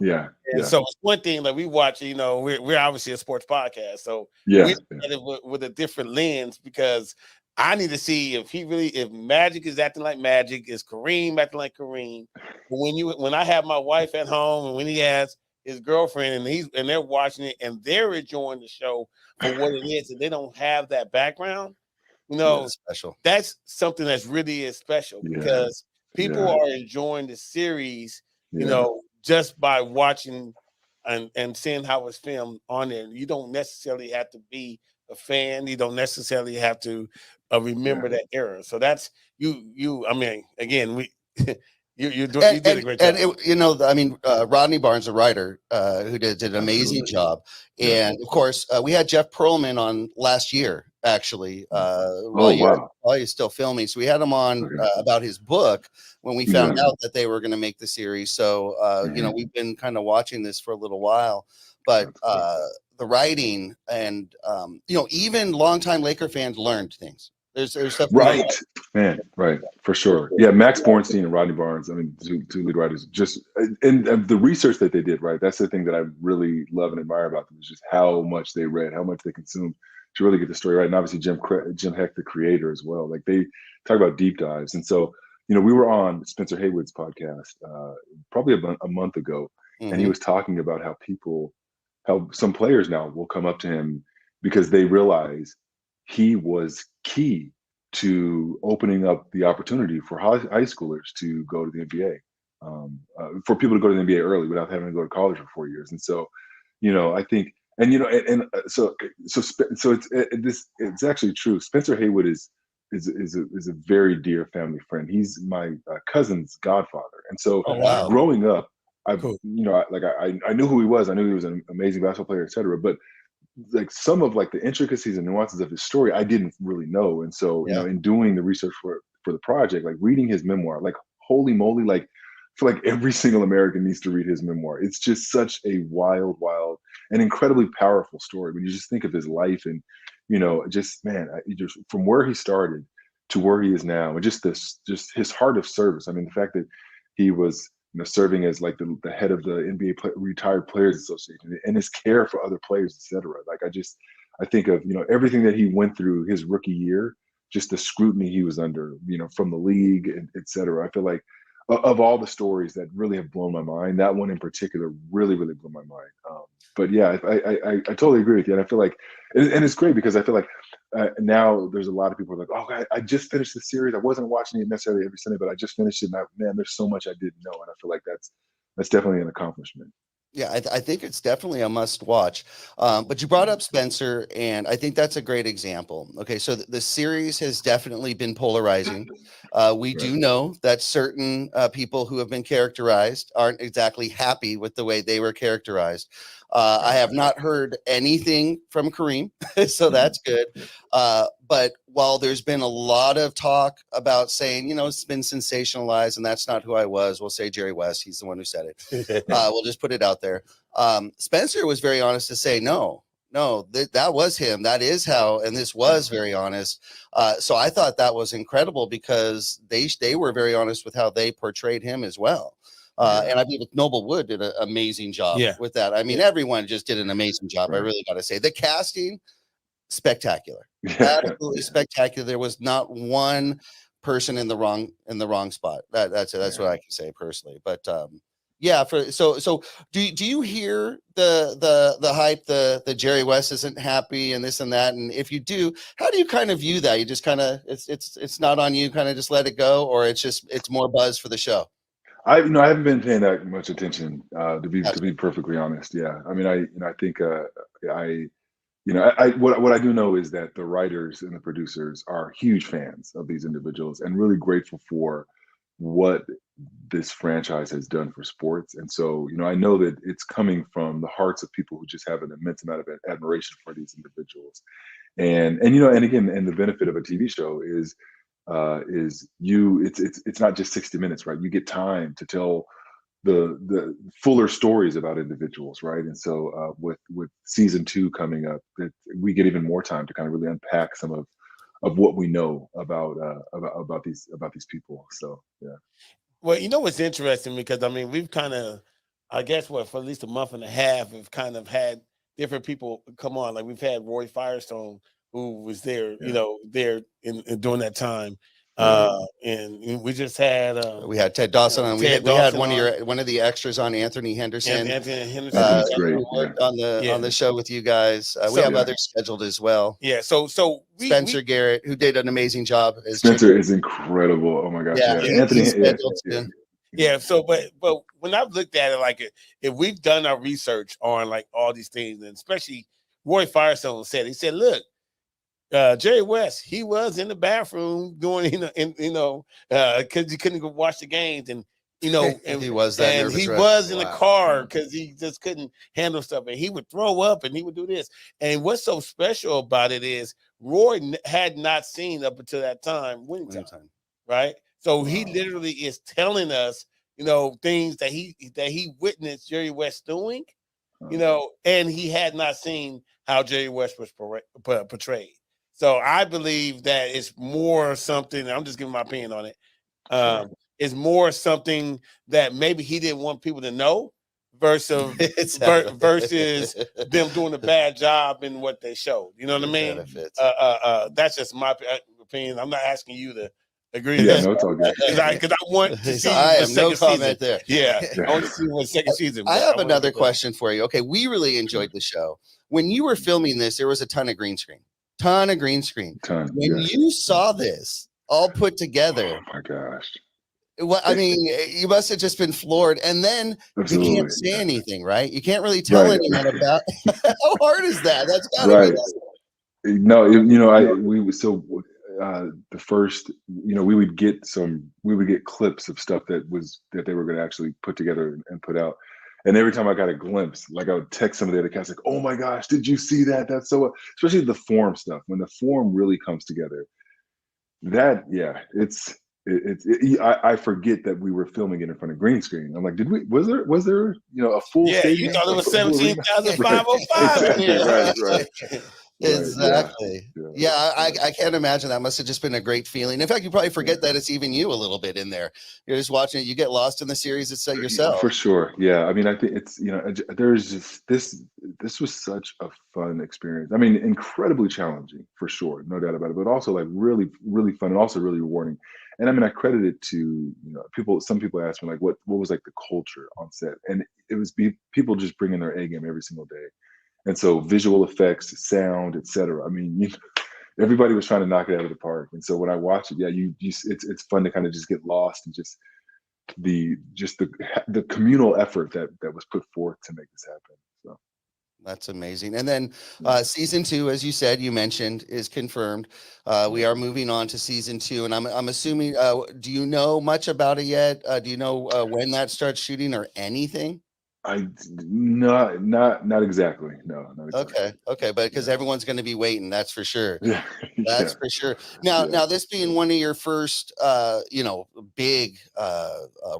And Yeah. so it's one thing like we watch, we're obviously a sports podcast, so we Yeah. look Yeah. at it with a different lens because I need to see if Magic is acting like Magic, is Kareem acting like Kareem. But when I have my wife at home and when he has his girlfriend and they're watching it and they're enjoying the show for what it is, and they don't have that background, Yeah. Special. that's something that's really is special Yeah. because people Yeah. are enjoying the series, Yeah. just by watching and seeing how it's filmed on there. You don't necessarily have to be a fan. You don't necessarily have to remember Yeah. that era. So that's you. I mean, again, you did a great And job. I mean, Rodney Barnes, the writer, who did an amazing Absolutely. job. Yeah. And of course, we had Jeff Pearlman on last year, actually, Oh while wow. you're still filming. So we had him on Okay. about his book when we found Exactly. out that they were going to make the series. So, Mhm. we've been kind of watching this for a little while, but Absolutely. the writing and, even longtime Laker fans learned things. There's stuff. Right, man. Right, for sure. Yeah, Max Bornstein and Rodney Barnes. I mean, two lead writers. Just and the research that they did. Right, that's the thing that I really love and admire about them is just how much they read, how much they consumed to really get the story right. And obviously, Jim Heck, the creator, as well. Like they talk about deep dives. And so, we were on Spencer Haywood's podcast probably a month ago, and he was talking about how some players now will come up to him because they realize he was key to opening up the opportunity for high schoolers to go to the NBA, for people to go to the NBA early without having to go to college for 4 years. And so, I think, it's actually true. Spencer Haywood is a very dear family friend. He's my cousin's godfather, and so Oh wow, growing up, cool. I knew who he was. I knew he was an amazing basketball player, etc. But like some of like the intricacies and nuances of his story I didn't really know. And so in doing the research for the project, like reading his memoir, like holy moly, like I feel like every single American needs to read his memoir. It's just such a wild and incredibly powerful story when you just think of his life and just man, just from where he started to where he is now, and just his heart of service. I mean, the fact that he was serving as like the head of the NBA Retired Players Association, and his care for other players, etc. Like I think of everything that he went through his rookie year, just the scrutiny he was under, from the league, and etc. I feel like of all the stories that really have blown my mind, that one in particular really, really blew my mind. But yeah, I totally agree with you, and I feel like, and it's great because I feel like now there's a lot of people who are like, oh, I just finished the series. I wasn't watching it necessarily every Sunday, but I just finished it. And man, there's so much I didn't know, and I feel like that's definitely an accomplishment. Yeah, I think it's definitely a must watch. But you brought up Spencer, and I think that's a great example. Okay, so the series has definitely been polarizing. We do know that certain people who have been characterized aren't exactly happy with the way they were characterized. I have not heard anything from Kareem, so that's good. But while there's been a lot of talk about saying, it's been sensationalized and that's not who I was, we'll say Jerry West, he's the one who said it. We'll just put it out there. Spencer was very honest to say, no, that was him. That is how, and this was very honest. So I thought that was incredible because they were very honest with how they portrayed him as well. And I believe Noble Wood did an amazing job with that. I mean, everyone just did an amazing job. I really got to say the casting, spectacular, absolutely spectacular. There was not one person in the wrong spot. That's it. That's what I can say personally. But so do you hear the hype, the Jerry West isn't happy and this and that? And if you do, how do you kind of view that? You just kind of it's not on you, kind of just let it go, or it's more buzz for the show? I haven't been paying that much attention to be perfectly honest. Yeah, I mean, I think what I do know is that the writers and the producers are huge fans of these individuals and really grateful for what this franchise has done for sports. And so, I know that it's coming from the hearts of people who just have an immense amount of admiration for these individuals. And the benefit of a TV show is it's not just 60 minutes, right? You get time to tell the fuller stories about individuals, right? And so with season 2 coming up, that we get even more time to kind of really unpack some of what we know about these people. So yeah. Well, what's interesting, because I mean we've kind of, I guess for at least a month and a half, we've kind of had different people come on. Like we've had Roy Firestone, who was there, there during that time. And we just had we had Ted Dawson on. We had one of the extras on, Anthony Henderson. Anthony Henderson, that's great. Worked on the show with you guys. We have others scheduled as well. Yeah. So Spencer Garrett, who did an amazing job. Spencer is incredible. Oh my gosh. Yeah. Anthony. Yeah. So, but when I've looked at it, like if we've done our research on like all these things, and especially Roy Firestone he said, look, Jerry West, he was in the bathroom doing, because he couldn't go watch the games, and and he was in the car because he just couldn't handle stuff, and he would throw up and he would do this. And what's so special about it is Roy had not seen up until that time winning time, right? So he literally is telling us, things that he witnessed Jerry West doing, and he had not seen how Jerry West was portrayed. So I believe that it's more something, I'm just giving my opinion on it. It's more something that maybe he didn't want people to know versus them doing a bad job in what they showed. You know what I mean? That's just my opinion. I'm not asking you to agree. Yeah, no, it's all good. Because I want to see I have no comment there. Yeah, I want to see what second season. I have another question for you. Okay, we really enjoyed the show. When you were filming this, there was a ton of green screen. When you saw this all put together, oh my gosh, I mean, you must have just been floored. And then you can't say anything, right? You can't really tell anyone about. How hard is that? That's gotta be. No, the first, we would get clips of stuff that they were going to actually put together and put out. And every time I got a glimpse, like I would text some of the other cast, like, "Oh my gosh, did you see that? That's so." Especially the form stuff. When the form really comes together, I forget that we were filming it in front of green screen. I'm like, was there a full? Yeah, you thought it was 17,505. Right. Exactly. Yeah, I can't imagine. That must have just been a great feeling. In fact, you probably forget that it's even you a little bit in there. You're just watching it. You get lost in the series itself yourself. For sure. Yeah. I mean, I think it's, there's just this was such a fun experience. I mean, incredibly challenging for sure, no doubt about it, but also like really, really fun and also really rewarding. And I mean, I credit it to, some people ask me like, what was like the culture on set? And it was people just bringing their A game every single day. And so visual effects, sound, etc. I mean, everybody was trying to knock it out of the park. And so when I watch it, yeah, it's fun to kind of just get lost and just the communal effort that was put forth to make this happen. So that's amazing. And then season 2, as you said, you mentioned, is confirmed. We are moving on to season 2, and I'm assuming. Do you know much about it yet? Do you know when that starts shooting or anything? Not exactly. No, not exactly. Okay, but because everyone's going to be waiting, that's for sure. Yeah, That's for sure. Now this being one of your first, big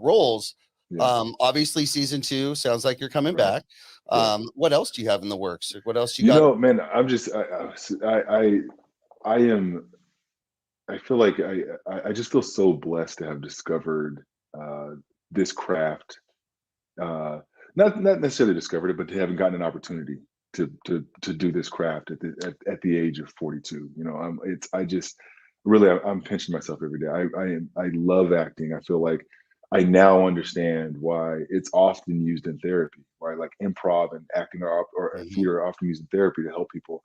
roles, obviously season 2 sounds like you're coming back. What else do you have in the works? What else you got? Man, I'm just, I feel like I just feel so blessed to have discovered this craft. Not necessarily discovered it, but to haven't gotten an opportunity to do this craft at the age of 42. I'm pinching myself every day. I love acting. I feel like I now understand why it's often used in therapy, right? Like improv and acting or theater are often used in therapy to help people,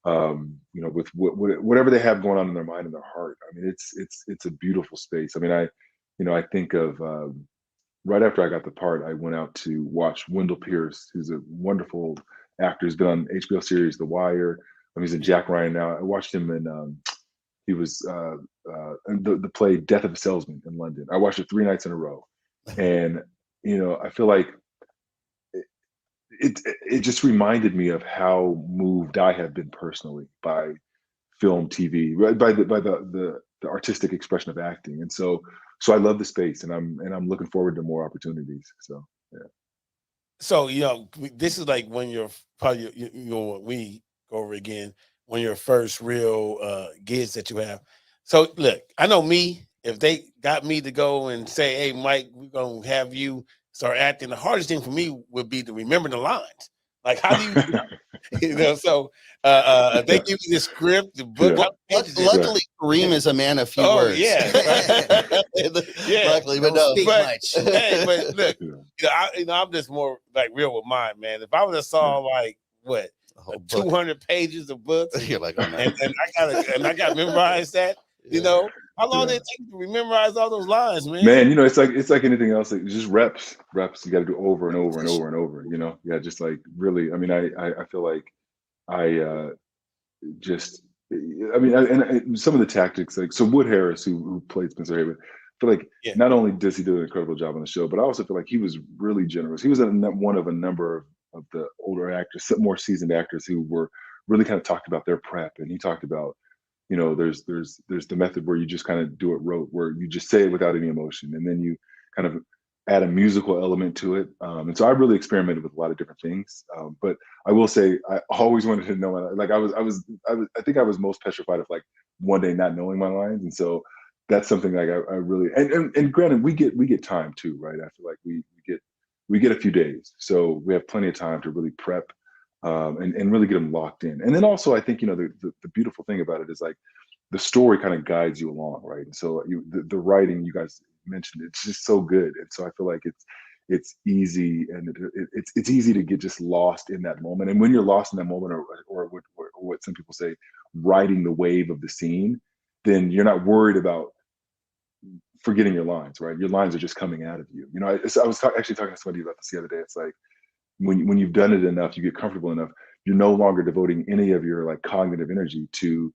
with whatever they have going on in their mind and their heart. I mean, it's a beautiful space. I mean, I think of right after I got the part, I went out to watch Wendell Pierce, who's a wonderful actor. He's been on HBO series The Wire. He's in Jack Ryan now. I watched him in he was in the play Death of a Salesman in London. I watched it 3 nights in a row, and I feel like it just reminded me of how moved I have been personally by film, TV, right, by the artistic expression of acting, and so I love the space, and I'm looking forward to more opportunities. So yeah. So this is like when you're probably we go over again when your first real gigs that you have. So look, I know me. If they got me to go and say, "Hey, Mike, we're gonna have you start acting," the hardest thing for me would be to remember the lines. Like, how do you, So they give you the script, the book. Luckily, Kareem is a man of few words. Yeah, Luckily, but no, much. Hey, but look, I'm just more like real with mine, man. If I would have saw like what 200 pages of books, you're like, oh, no. and I got to memorize that. How long did it take to memorize all those lines, man? Man, it's like anything else. Like just reps. You got to do over and over and over and over. Yeah, just like really. I mean, I feel like and some of the tactics, like so Wood Harris, who played Spencer Haywood, I feel like not only does he do an incredible job on the show, but I also feel like he was really generous. He was one of a number of the older actors, more seasoned actors who were really kind of talked about their prep, and he talked about. There's the method where you just kind of do it rote, where you just say it without any emotion, and then you kind of add a musical element to it. And so I really experimented with a lot of different things. But I will say, I always wanted to know. Like I think I was most petrified of like one day not knowing my lines, and so that's something like I really and granted we get time too, right? I feel like we get a few days, so we have plenty of time to really prep. And really get them locked in. And then also, I think, the beautiful thing about it is like the story kind of guides you along, right? And so the writing you guys mentioned, it's just so good. And so I feel like it's easy, and it's easy to get just lost in that moment. And when you're lost in that moment, or what some people say, riding the wave of the scene, then you're not worried about forgetting your lines, right? Your lines are just coming out of you. I was actually talking to somebody about this the other day. It's like, when you've done it enough, you get comfortable enough, you're no longer devoting any of your like cognitive energy to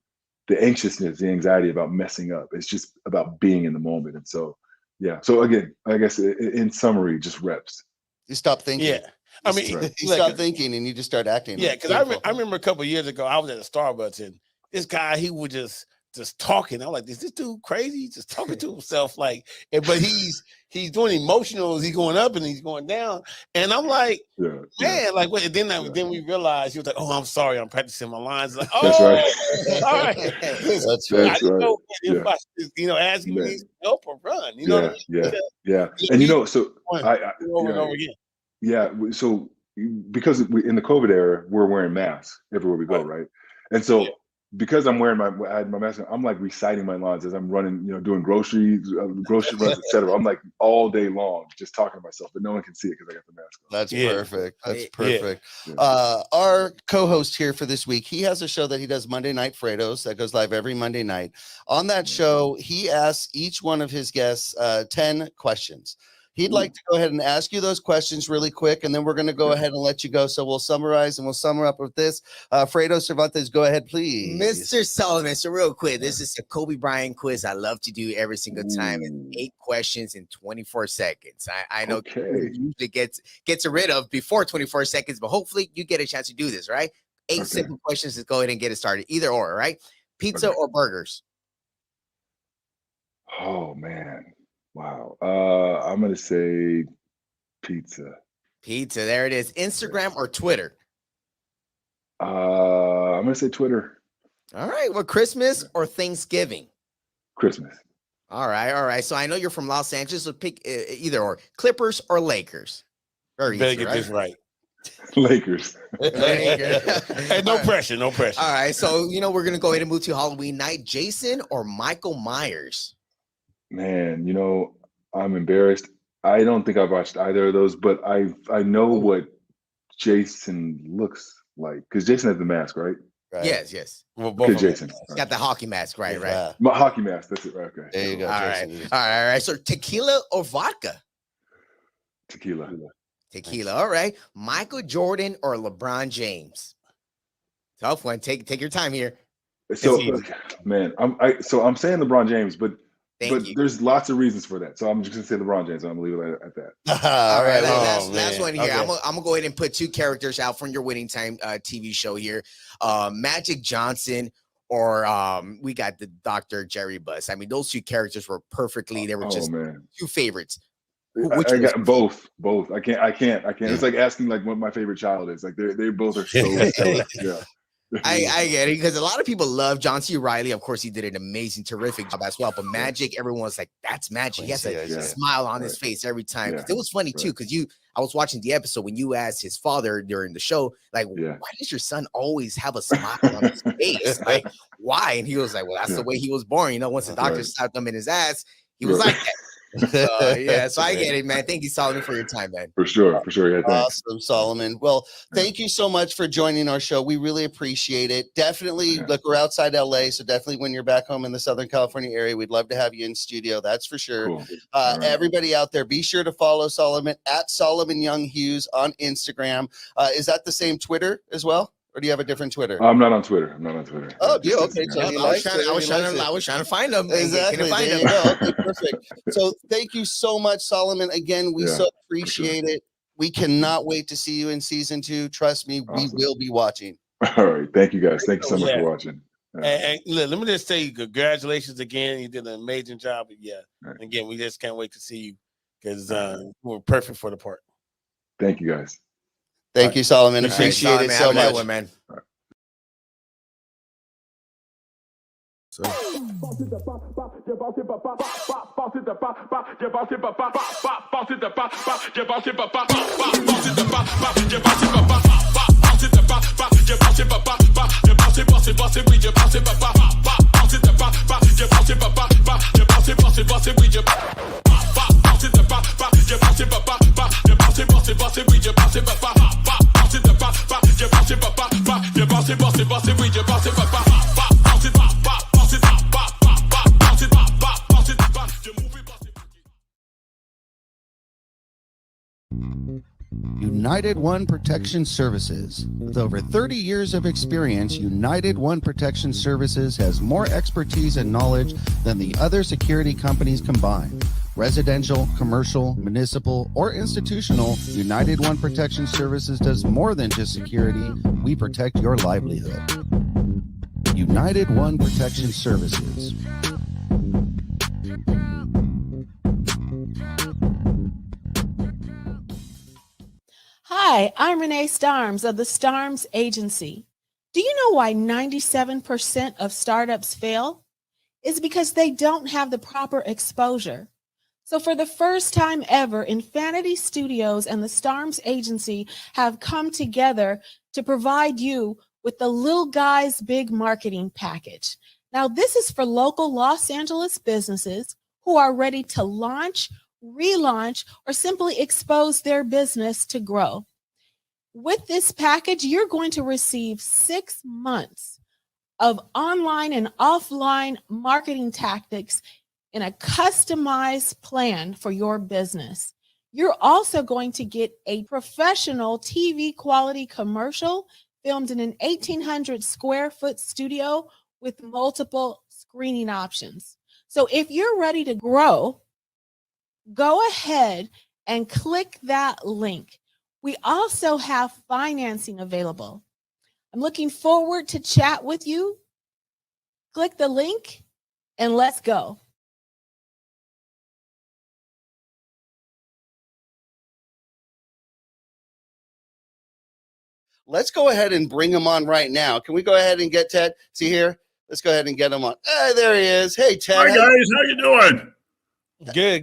the anxiousness, the anxiety about messing up. It's just about being in the moment. And so, yeah. So again, I guess in summary, just reps. You stop thinking. Yeah. I mean, you stop thinking and you just start acting. Yeah, because I remember a couple of years ago, I was at a Starbucks and this guy, he would just just talking. I'm like, is this dude crazy? He's just talking to himself, like, but he's doing emotionals. He's going up and he's going down, and I'm like, man, like, what? Then we realized he was like, oh, I'm sorry, I'm practicing my lines. Like, oh, that's right. all right, That's I right. didn't know if I, ask him if he needs help or run. You know, what I mean? Yeah. And so I over and over again. Yeah, so because in the COVID era, we're wearing masks everywhere we go, right? And so because I had my mask on, I'm like reciting my lines as I'm running, doing grocery runs, etc. I'm like all day long just talking to myself, but no one can see it because I got the mask on. That's perfect. That's perfect. Our co-host here for this week, he has a show that he does Monday Night Fredos that goes live every Monday night. On that show, he asks each one of his guests 10 questions. He'd like to go ahead and ask you those questions really quick, and then we're going to go ahead and let you go. So we'll summarize and we'll sum up with this. Fredo Cervantes, go ahead, please. Mr. Sullivan, so real quick, this is a Kobe Bryant quiz I love to do every single time. It's 8 questions in 24 seconds. I know usually gets rid of before 24 seconds, but hopefully you get a chance to do this, right? 8 simple questions. Let's go ahead and get it started. Either or, right? Pizza or burgers? Oh, man. Wow. I'm going to say pizza. Pizza. There it is. Instagram or Twitter? I'm going to say Twitter. All right. Well, Christmas or Thanksgiving? Christmas. All right. So I know you're from Los Angeles, so pick either or. Clippers or Lakers? Very easy, get this right. Lakers. Hey, no pressure. All right. So, we're going to go ahead and move to Halloween night. Jason or Michael Myers? Man, I'm embarrassed. I don't think I've watched either of those, but I know what Jason looks like because Jason has the mask, right? Yes. Well, okay, Jason. He's got the hockey mask, right? My hockey mask. That's it. Right. Okay. There you go. All right. So tequila or vodka? Tequila. All right. Michael Jordan or LeBron James? Tough one. Take your time here. So, man, I'm saying LeBron James, but there's lots of reasons for that. So I'm just gonna say LeBron James. I'm gonna leave it at that. All right. Last one here. Okay. I'm gonna go ahead and put 2 characters out from your Winning Time TV show here. Magic Johnson or we got the Dr. Jerry Buss. I mean, those 2 characters were perfectly. They were just 2 favorites. I got both. I can't. It's like asking like what my favorite child is. Like they both are so stellar. Yeah. I get it because a lot of people love John C. Reilly. Of course, he did an amazing, terrific job as well. But Magic, everyone's like, that's Magic. He has a smile on his face every time. It was funny too because I was watching the episode when you asked his father during the show, like, why does your son always have a smile on his face? Like, why? And he was like, well, that's the way he was born. Once the doctor slapped him in his ass, he was like that. So I get it, man. Thank you, Solomon, for your time, man. For sure. Yeah, awesome, Solomon. Well, thank you so much for joining our show. We really appreciate it. Definitely, look, we're outside LA, so definitely when you're back home in the Southern California area, we'd love to have you in studio. That's for sure. Cool. Everybody out there, be sure to follow Solomon at Solomon Young Hughes on Instagram. Is that the same Twitter as well? Or do you have a different Twitter? I'm not on Twitter. Oh, do you? Okay. So I was trying to find them. Exactly. There you go. Okay, perfect. So thank you so much, Solomon. Again, we so appreciate it. We cannot wait to see you in season 2. Trust me, we will be watching. All right. Thank you, guys. Thank you so much for watching. And let me just say congratulations again. You did an amazing job. Again, we just can't wait to see you because we're perfect for the part. Thank you, guys. Thank you, Solomon. Appreciate it so much. Man. United One Protection Services. With over 30 years of experience, United One Protection Services has more expertise and knowledge than the other security companies combined. Residential, commercial, municipal, or institutional, United One Protection Services does more than just security. We protect your livelihood. United One Protection Services. Hi, I'm Renee Starms of the Starms Agency. Do you know why 97% of startups fail? It's because they don't have the proper exposure. So for the first time ever, Infanity Studios and the Starms Agency have come together to provide you with the Little Guys Big Marketing Package. Now, this is for local Los Angeles businesses who are ready to launch, relaunch, or simply expose their business to grow. With this package, you're going to receive 6 months of online and offline marketing tactics in a customized plan for your business. You're also going to get a professional TV quality commercial filmed in an 1,800 square foot studio with multiple screening options. So if you're ready to grow, go ahead and click that link. We also have financing available. I'm looking forward to chat with you. Click the link and let's go. Let's go ahead and bring him on right now. Can we go ahead and get Ted? See here? Let's go ahead and get him on. Hey, there he is. Hey, Ted. Hi, guys. How you doing?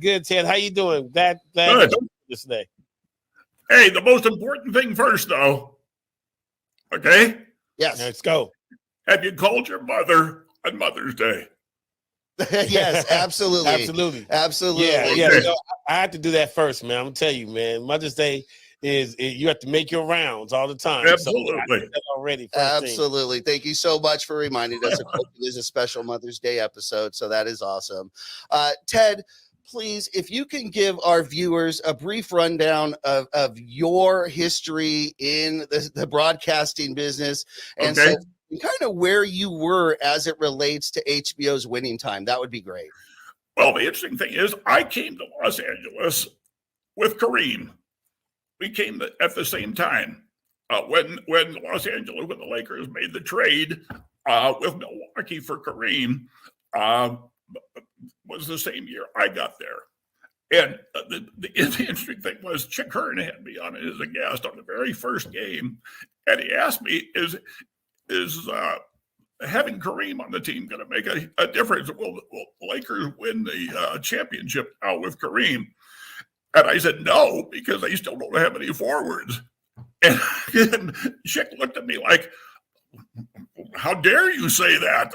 Good, Ted. How you doing? Glad Good. this day. Hey, the most important thing first, though. Okay? Yes. Let's go. Have you called your mother on Mother's Day? Yes, absolutely. Absolutely. Yeah. Okay. So I have to do that first, man. I'm gonna tell you, man. Mother's Day is you have to make your rounds all the time. Absolutely. So I did that already. Absolutely. Thank you so much for reminding us. Of course, it is a special Mother's Day episode, so that is awesome. Ted, please, if you can give our viewers a brief rundown of your history in the broadcasting business and Okay. so kind of where you were as it relates to HBO's Winning Time, that would be great. Well, the interesting thing is I came to Los Angeles with Kareem. We came at the same time. When Los Angeles, when the Lakers made the trade with Milwaukee for Kareem, was the same year I got there. And the interesting thing was Chick Hearn had me on as a guest on the very first game, and he asked me, "Is having Kareem on the team going to make a difference? Will the Lakers win the championship now with Kareem?" And I said, "No, because they still don't have any forwards." And Chick looked at me like, "How dare you say that?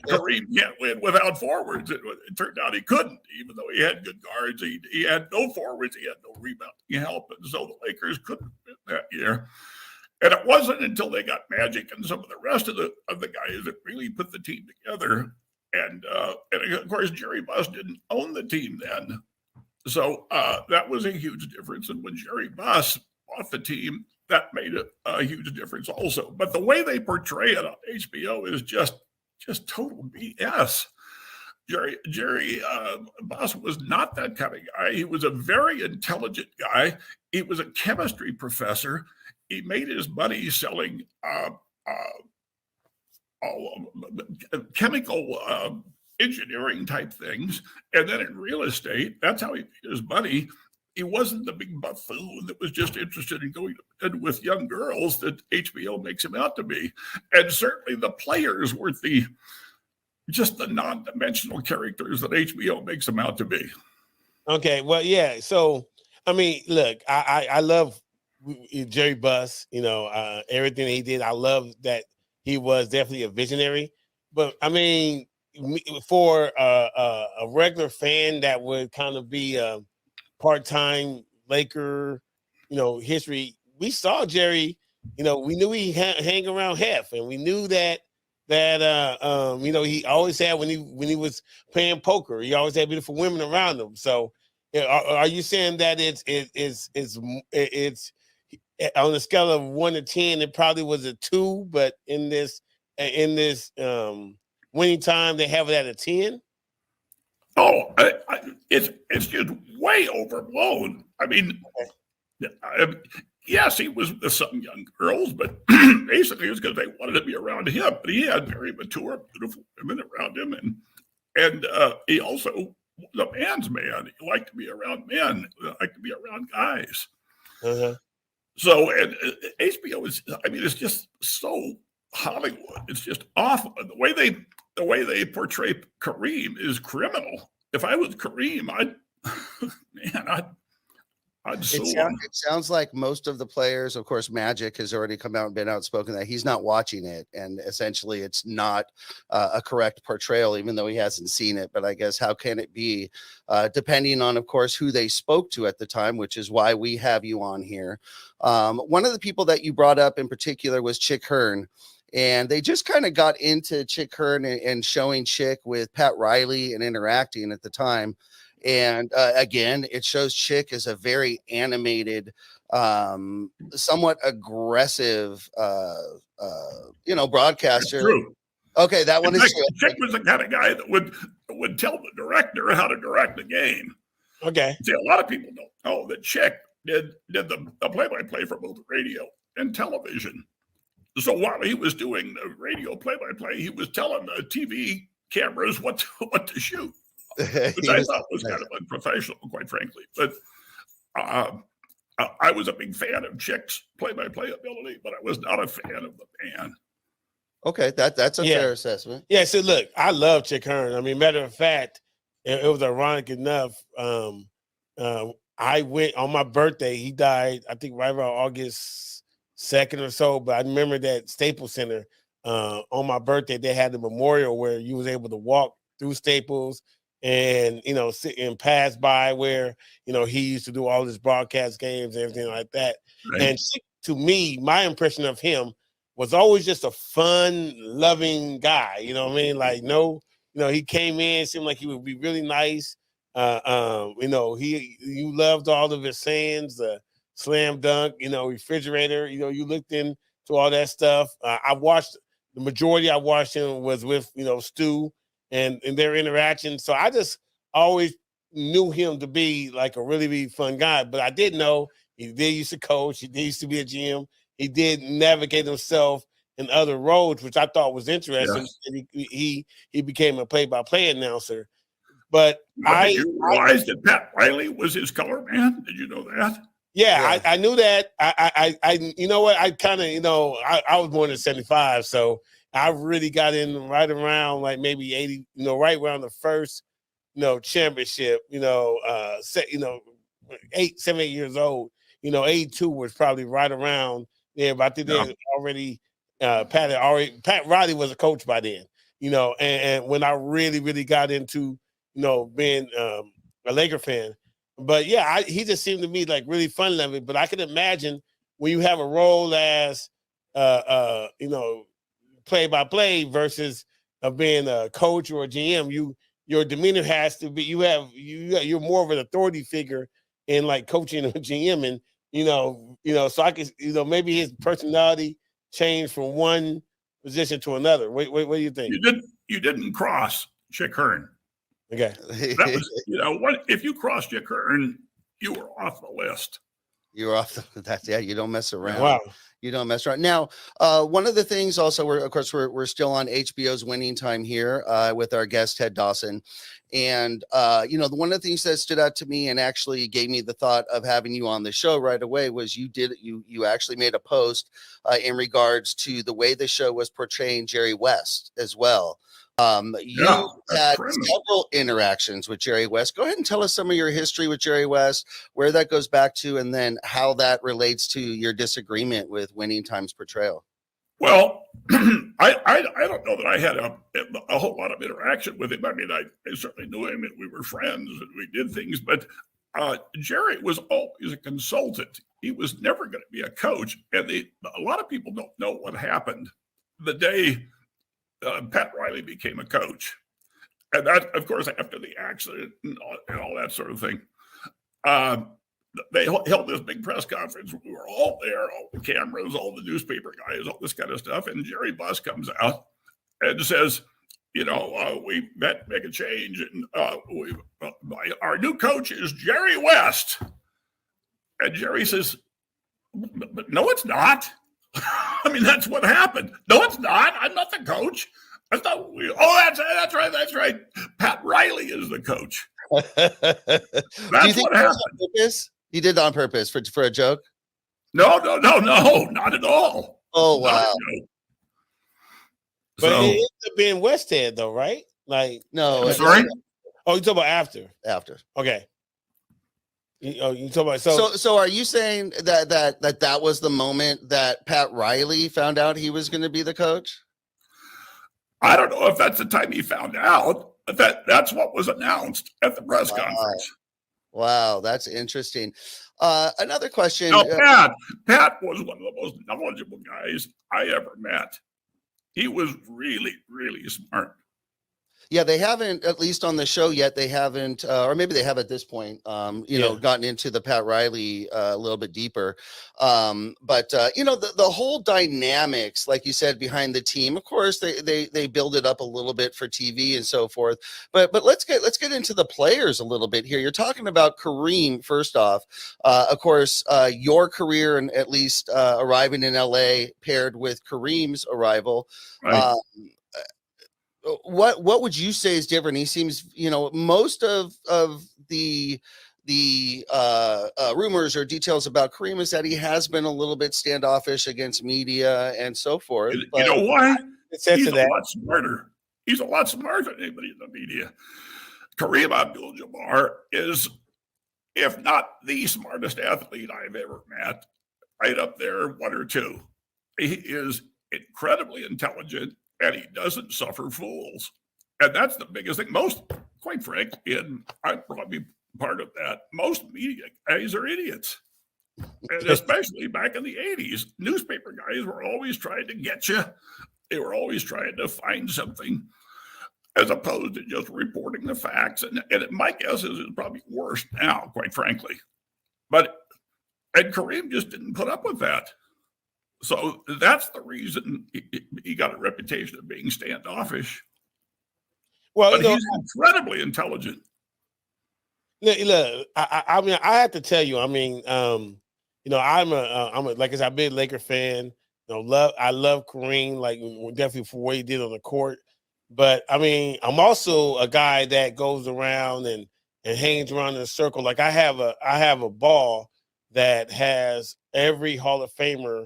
Kareem can't win without forwards." It turned out he couldn't, even though he had good guards. He had no forwards. He had no rebounding help. And so the Lakers couldn't win that year. And it wasn't until they got Magic and some of the rest of the guys that really put the team together. And of course, Jerry Buss didn't own the team then. So that was a huge difference. And when Jerry Buss bought the team, that made a huge difference also. But the way they portray it on HBO is just total BS. Jerry Buss was not that kind of guy. He was a very intelligent guy. He was a chemistry professor. He made his money selling chemical engineering type things. And then in real estate, that's how he made his money. He wasn't the big buffoon that was just interested in going to bed with young girls that HBO makes him out to be. And certainly the players weren't just the non-dimensional characters that HBO makes them out to be. Okay, well, yeah. So, I mean, look, I love Jerry Buss, everything he did. I love that he was definitely a visionary. But, I mean, for a regular fan that would kind of be a part-time Laker, history, we saw Jerry, we knew he hang around Hef, and we knew that he always had when he was playing poker, he always had beautiful women around him. So are you saying that it's on a scale of 1 to 10, it probably was a 2, but in this Winning Time, they have it at a 10? Oh, it's just way overblown. I mean, yes, he was with some young girls, but basically it was because they wanted to be around him. But he had very mature, beautiful women around him, and he also was a man's man. He liked to be around men. He liked to be around guys. Uh-huh. So, and HBO is, I mean, it's just so Hollywood. It's just awful. The way they portray Kareem is criminal. If I was Kareem, I'd sue him. It sounds like most of the players, of course, Magic has already come out and been outspoken that he's not watching it, and essentially it's not a correct portrayal, even though he hasn't seen it. But I guess how can it be, depending on, of course, who they spoke to at the time, which is why we have you on here. One of the people that you brought up in particular was Chick Hearn. And they just kind of got into Chick Hearn and showing Chick with Pat Riley and interacting at the time. And again, it shows Chick is a very animated, somewhat aggressive, broadcaster. True. Okay, that one is true. Chick was the kind of guy that would tell the director how to direct the game. Okay. See, a lot of people don't know that Chick did the play-by-play for both radio and television. So while he was doing the radio play-by-play, he was telling the TV cameras what to shoot, which I thought was kind of unprofessional, quite frankly. But I was a big fan of Chick's play-by-play ability, but I was not a fan of the man. Okay, that's a fair assessment. Yeah, so look, I love Chick Hearn. I mean, matter of fact, it was ironic enough. I went on my birthday. He died, I think, right around August 2nd or so. But I remember that Staples Center on my birthday, they had the memorial where you was able to walk through Staples and, sit and pass by where, he used to do all his broadcast games and everything like that. Right. And to me, my impression of him was always just a fun, loving guy. You know what I mean? Like, he came in, seemed like he would be really nice. You loved all of his sayings, the slam dunk, refrigerator, you looked into all that stuff. I watched the majority I watched him was with, Stu and their interaction. So I just always knew him to be like a really, really fun guy. But I did know he did used to coach. He did used to be a GM. He did navigate himself in other roles, which I thought was interesting. Yes. He became a play-by-play announcer. But did you realize that Pat Riley was his color man? Did you know that? Yeah. I knew that. I you know what? I kind of, I was born in 75, so I really got in right around like maybe 80, right around the first, championship, 7, 8 years old. 82 was probably right around there, but I think they had already Pat Riley was a coach by then, and when I really, really got into, being a Laker fan. But yeah, he just seemed to me like really fun loving. But I can imagine when you have a role as play-by-play versus being a coach or a GM, your demeanor has to be you're more of an authority figure in like coaching a GM, and so I could maybe his personality changed from one position to another. What do you think? You didn't cross Chick Hearn. Okay. That was, if you crossed Chick Hearn, you were off the list. You're off you don't mess around. Wow. You don't mess around. Now, one of the things also, we're still on HBO's Winning Time here with our guest, Ted Dawson. And, one of the things that stood out to me and actually gave me the thought of having you on the show right away was you actually made a post in regards to the way the show was portraying Jerry West as well. You had several interactions with Jerry West. Go ahead and tell us some of your history with Jerry West, where that goes back to, and then how that relates to your disagreement with Winning Time's portrayal. Well, I don't know that I had a whole lot of interaction with him. I mean, I certainly knew him and we were friends and we did things, but Jerry was always a consultant. He was never going to be a coach. And a lot of people don't know what happened the day Pat Riley became a coach. And that, of course, after the accident and all that sort of thing, they held this big press conference. We were all there, all the cameras, all the newspaper guys, all this kind of stuff. And Jerry Buss comes out and says, we met to make a change. And our new coach is Jerry West. And Jerry says, But no, it's not. I mean, that's what happened. No, it's not. I'm not the coach. That's not. That's right. That's right. Pat Riley is the coach. Do you think what happened. On purpose? He did it on purpose for a joke? No, not at all. Oh, wow. But So, it ended up being Westhead, though, right? Like, No. sorry? Oh, you talking about after? After. Okay. You talking about So are you saying that was the moment that Pat Riley found out he was going to be the coach? I don't know if that's the time he found out, but that's what was announced at the press conference. Wow, that's interesting. Another question. Now, Pat was one of the most knowledgeable guys I ever met. He was really, really smart. Yeah, they haven't, at least on the show yet, they haven't, or maybe they have at this point, gotten into the Pat Riley a little bit deeper. But the whole dynamics, like you said, behind the team, of course, they build it up a little bit for TV and so forth. But let's get into the players a little bit here. You're talking about Kareem, first off. Of course, your career and at least arriving in LA paired with Kareem's arrival. Right. What would you say is different? He seems, most of the rumors or details about Kareem is that he has been a little bit standoffish against media and so forth. You know why? He's a lot smarter. He's a lot smarter than anybody in the media. Kareem Abdul-Jabbar is, if not the smartest athlete I've ever met, right up there, one or two. He is incredibly intelligent, and he doesn't suffer fools. And that's the biggest thing. Quite frankly, and I'd probably be part of that, most media guys are idiots. And especially back in the 80s, newspaper guys were always trying to get you. They were always trying to find something as opposed to just reporting the facts. And my guess is it's probably worse now, quite frankly. And Kareem just didn't put up with that. So that's the reason he got a reputation of being standoffish. Well, but he's incredibly intelligent. Look, I mean, I have to tell you, I mean, I'm a like I said, I've been a Laker fan. I love Kareem, like definitely for what he did on the court. But I mean, I'm also a guy that goes around and hangs around in a circle. Like I have a ball that has every Hall of Famer.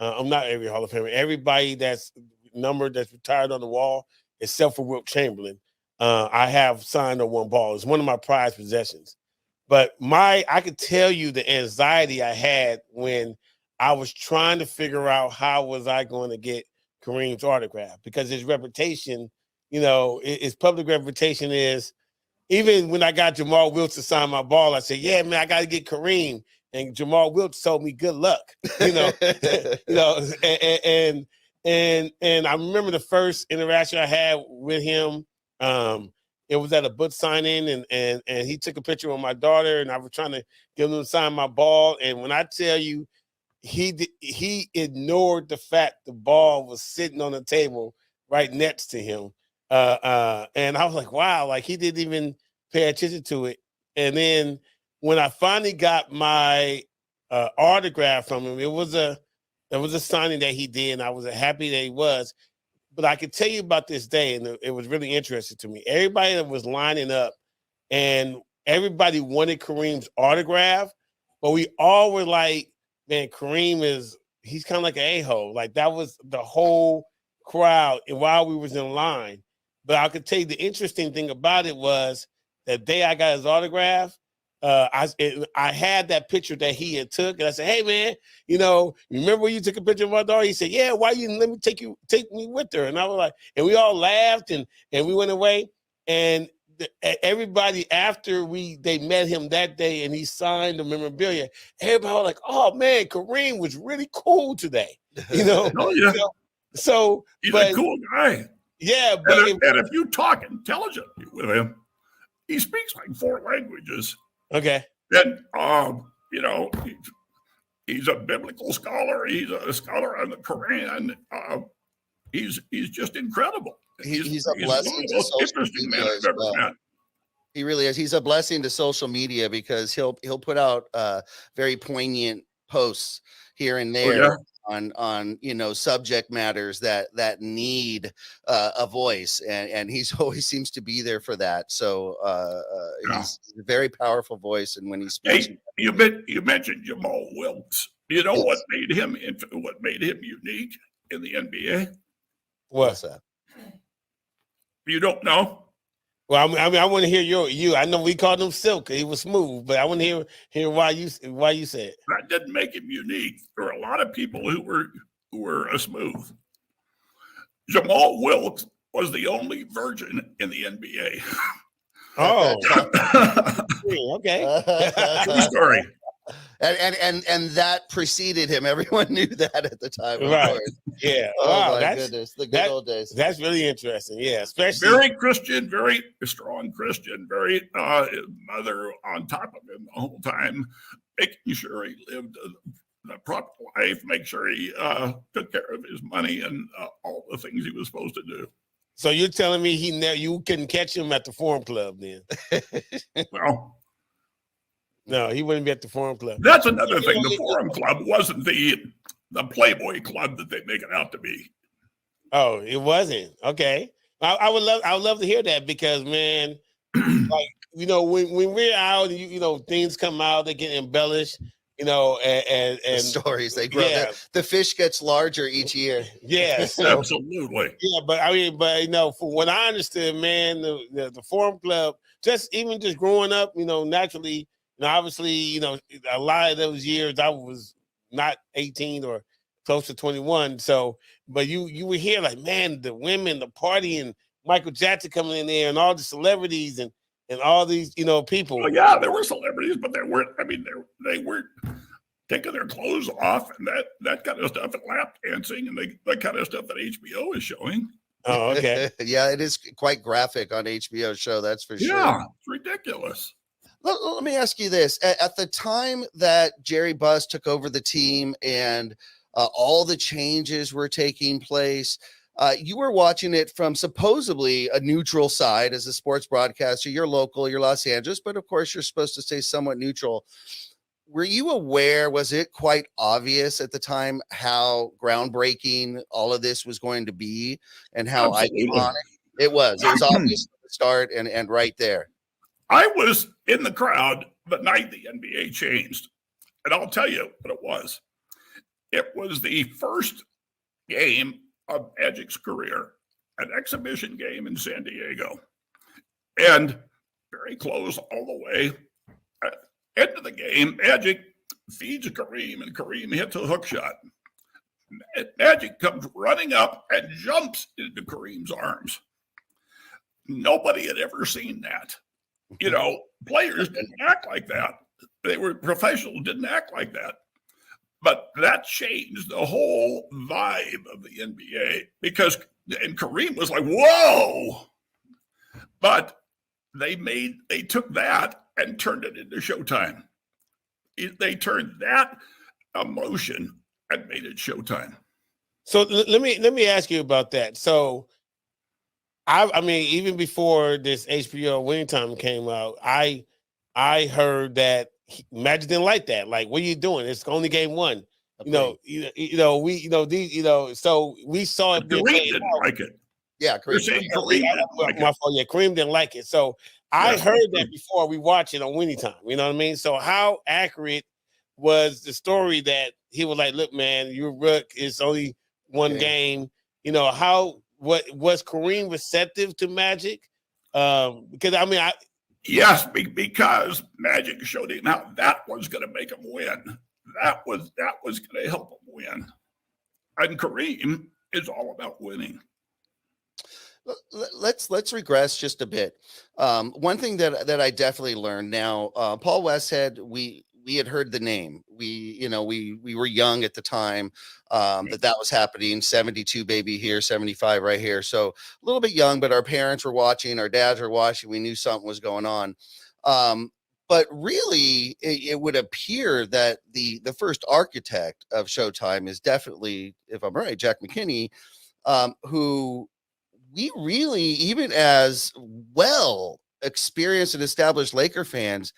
I'm not every Hall of Famer. Everybody that's numbered that's retired on the wall, except for Wilt Chamberlain. I have signed on one ball. It's one of my prized possessions. But I could tell you the anxiety I had when I was trying to figure out how was I going to get Kareem's autograph, because his reputation, his public reputation is, even when I got Jamal Wiltz to sign my ball, I said, yeah, man, I got to get Kareem. And Jamal Wiltz told me, good luck, and I remember the first interaction I had with him. It was at a book signing, and he took a picture with my daughter, and I was trying to get him to sign my ball. And when I tell you, he ignored the fact the ball was sitting on the table right next to him. And I was like, wow, like he didn't even pay attention to it. And then when I finally got my autograph from him, it was a signing that he did, and I was happy that he was. But I could tell you about this day, and it was really interesting to me. Everybody that was lining up, and everybody wanted Kareem's autograph, but we all were like, man, he's kind of like an a-hole. Like that was the whole crowd, and while we was in line. But I could tell you the interesting thing about it was that day I got his autograph, I had that picture that he had took, and I said, hey man, remember when you took a picture of my daughter? He said, yeah, why you didn't let me take me with her? And I was like, and we all laughed and we went away. And everybody after they met him that day and he signed the memorabilia, everybody was like, oh man, Kareem was really cool today. Oh, yeah. So he's a cool guy. Yeah, but and if you talk intelligently with him, he speaks like 4 languages. Okay. Then, he's a biblical scholar. He's a scholar on the Quran. He's just incredible. He's a blessing to social media as well. He really is. He's a blessing to social media because he'll put out very poignant posts here and there on subject matters that need a voice, and he's always seems to be there for that. So he's a very powerful voice, and when he speaks, Hey, you mentioned Jamal Wilkes. You know what made him unique in the NBA? What's that? You don't know? Well, I want to hear you. I know we called him Silk. He was smooth, but I want to hear why you said it. That didn't make him unique. There were a lot of people who were smooth. Jamal Wilkes was the only virgin in the NBA. Oh, okay. True story. And that preceded him. Everyone knew that at the time. Right. Yeah. Oh wow, my goodness. The good old days. That's really interesting. Yeah. Especially very Christian, very strong Christian, very mother on top of him the whole time, making sure he lived the proper life, make sure he took care of his money and all the things he was supposed to do. So you're telling me you couldn't catch him at the Forum Club then? Well, no, he wouldn't be at the Forum Club. That's another thing. The Forum Club wasn't the Playboy Club that they make it out to be. Oh, it wasn't. Okay. I would love to hear that, because man, like, when we're out, things come out, they get embellished, and the stories they grow. Yeah. The fish gets larger each year. Yes, absolutely. Yeah, but for what I understood, man, the Forum Club, just growing up, naturally, obviously, a lot of those years I was not 18 or close to 21. So, but you were here like, man, the women, the party, and Michael Jackson coming in there, and all the celebrities and all these, people. Well, yeah, there were celebrities, but they weren't. I mean, they weren't taking their clothes off and that kind of stuff, and lap dancing and that kind of stuff that HBO is showing. Oh, okay. Yeah, it is quite graphic on HBO show. That's for sure. Yeah, it's ridiculous. Let me ask you this. At the time that Jerry Buss took over the team and all the changes were taking place, you were watching it from supposedly a neutral side as a sports broadcaster. You're local, you're Los Angeles, but of course you're supposed to stay somewhat neutral. Were you aware, was it quite obvious at the time how groundbreaking all of this was going to be and how iconic it was? It was obvious from the start and right there. I was in the crowd the night the NBA changed, and I'll tell you what it was. It was the first game of Magic's career, an exhibition game in San Diego, and very close all the way. End of the game, Magic feeds Kareem, and Kareem hits a hook shot. Magic comes running up and jumps into Kareem's arms. Nobody had ever seen that. Players didn't act like that. They were professionals, didn't act like that. But that changed the whole vibe of the NBA and Kareem was like, whoa. But they took that and turned it into Showtime. They turned that emotion and made it Showtime. So let me ask you about that. So I mean, even before this HBO Winning Time came out, I heard that Magic didn't like that. Like, what are you doing? It's only game one. So we saw it. Kareem didn't like it. Yeah, Kareem didn't like it. So I heard that before we watched it on Winning Time. You know what I mean? So how accurate was the story that he was like, look, man, you're Rook. It's only one game. What was Kareem receptive to Magic? Because I mean, yes, because Magic showed him how that was going to make him win. That was going to help him win. And Kareem is all about winning. Let's regress just a bit. One thing that I definitely learned now, Paul Westhead, we had heard the name. We were young at the time that was happening. 72 baby here, 75 right here. So a little bit young, but our parents were watching, our dads were watching. We knew something was going on. But really, it would appear that the first architect of Showtime is definitely, if I'm right, Jack McKinney, who we really, even as well experienced and established Laker fans,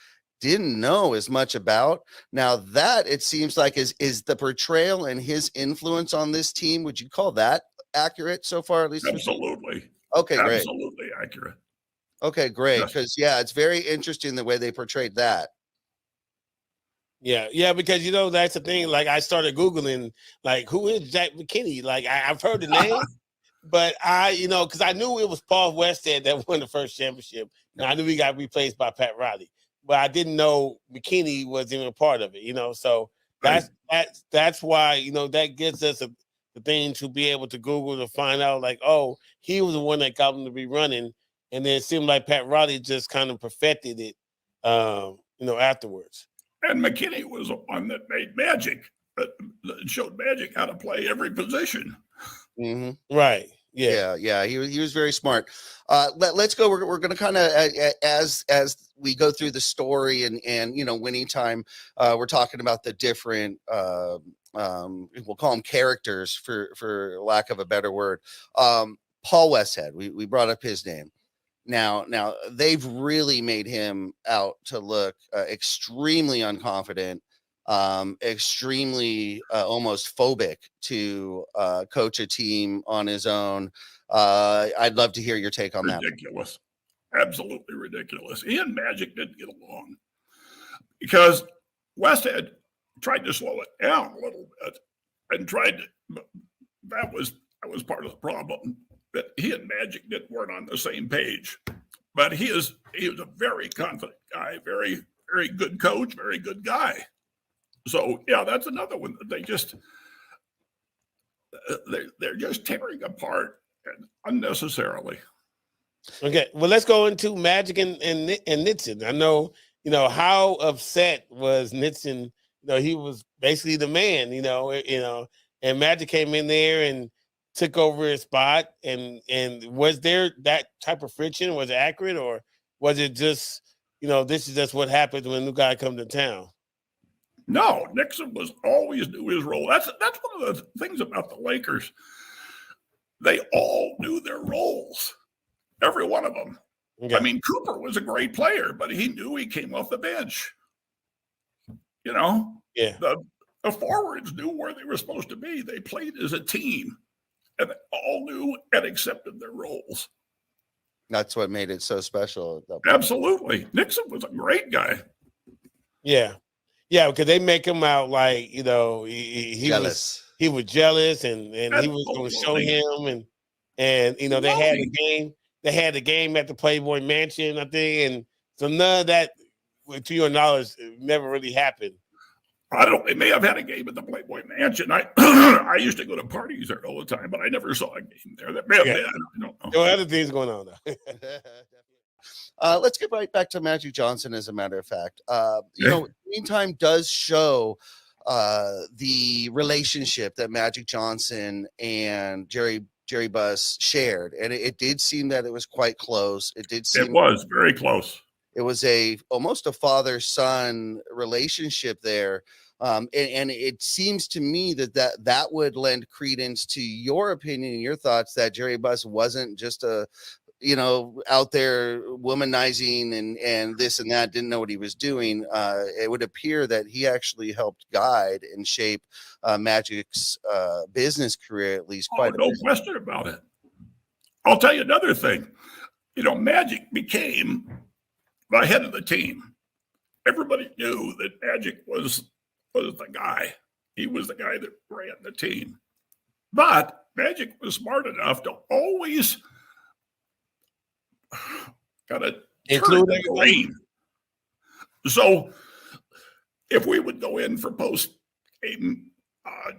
didn't know as much about. Now that it seems like is the portrayal and his influence on this team. Would you call that accurate so far? At least Absolutely. Okay, great. Absolutely accurate. Okay, great. Yes. Because yeah, it's very interesting the way they portrayed that. Yeah, because that's the thing. Like I started Googling, like who is Jack McKinney? Like I've heard the name, but because I knew it was Paul Westhead that won the first championship, and I knew he got replaced by Pat Riley, but I didn't know McKinney was even a part of it. So that's why that gets us the thing to be able to Google to find out like, oh, he was the one that got him to be running, and then it seemed like Pat Riley just kind of perfected it, afterwards. And McKinney was the one that made Magic, that showed Magic how to play every position. Mm-hmm. Right. Yeah. He was very smart. Let's go. We're going to kind of as we go through the story and winning time. We're talking about the different we'll call them characters for lack of a better word. Paul Westhead. We brought up his name. Now they've really made him out to look extremely unconfident, extremely almost phobic to coach a team on his own. I'd love to hear your take on that. Ridiculous. Absolutely ridiculous. He and Magic didn't get along because Westhead tried to slow it down a little bit and that was part of the problem, that he and Magic weren't on the same page. But he was a very confident guy, very, very good coach, very good guy. So yeah, that's another one that they're just tearing apart unnecessarily. Okay, well, let's go into Magic and Nixon. I know, how upset was Nixon. He was basically the man. And Magic came in there and took over his spot. And was there that type of friction? Was it accurate, or was it just, this is just what happens when a new guy comes to town? No, Nixon always knew his role. That's one of the things about the Lakers. They all knew their roles. Every one of them. Okay. I mean, Cooper was a great player, but he knew he came off the bench. Yeah. The forwards knew where they were supposed to be. They played as a team, and they all knew and accepted their roles. That's what made it so special. Absolutely. Nixon was a great guy. Yeah. Yeah, because they make him out like, he jealous. He was jealous and he was going to show him and they had a game. They had a game at the Playboy Mansion, I think, and so none of that, to your knowledge, never really happened. I don't. They may have had a game at the Playboy Mansion. I used to go to parties there all the time, but I never saw a game there. That may have been. I don't know. There were other things going on though. Let's get right back to Magic Johnson. As a matter of fact, Meantime does show the relationship that Magic Johnson and Jerry Buss shared, and it did seem that it was quite close. It was very close. It was almost a father-son relationship there. And it seems to me that would lend credence to your opinion and your thoughts that Jerry Buss wasn't just out there womanizing and this and that, didn't know what he was doing. It would appear that he actually helped guide and shape Magic's business career, at least quite a bit. No question about it. I'll tell you another thing. Magic became the head of the team. Everybody knew that Magic was the guy. He was the guy that ran the team. But Magic was smart enough to always include everything. So if we would go in for post-game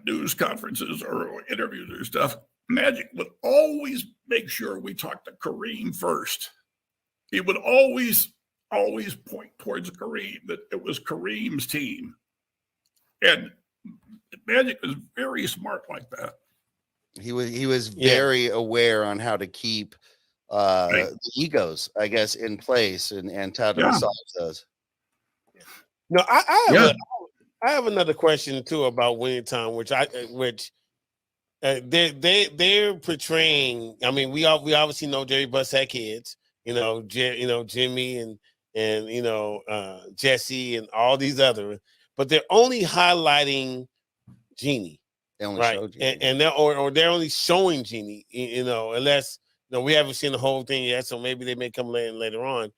news conferences or interviews or stuff, Magic would always make sure we talked to Kareem first. He would always point towards Kareem, that it was Kareem's team. And Magic was very smart like that. He was very aware on how to keep the egos, I guess, in place and how to resolve those. No, I have another question too about winning time, which they're portraying. I mean, we obviously know Jerry Buss had kids. Jimmy and Jesse and all these other, but they're only highlighting Jeannie. They only right, show Jeannie. and they're only showing Jeannie. Unless we haven't seen the whole thing yet, so maybe they may come later on.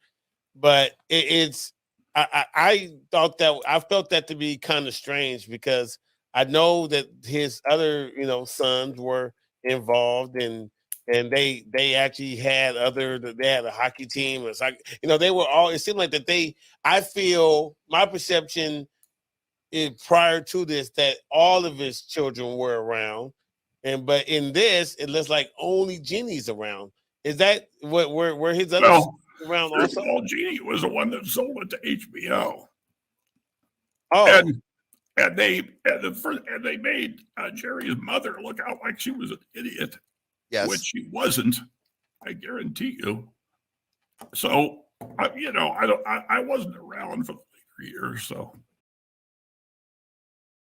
But I felt that to be kind of strange because I know that his other sons were involved and they actually had they had a hockey team. It's like they were all. It seemed like that I feel my perception prior to this that all of his children were around, but in this it looks like only Jeannie's around. Is that where his other around first also? of all, Jeannie was the one that sold it to HBO. Oh, and they made Jerry's mother look out like she was an idiot, which she wasn't. I guarantee you. So I wasn't around for the later years, so.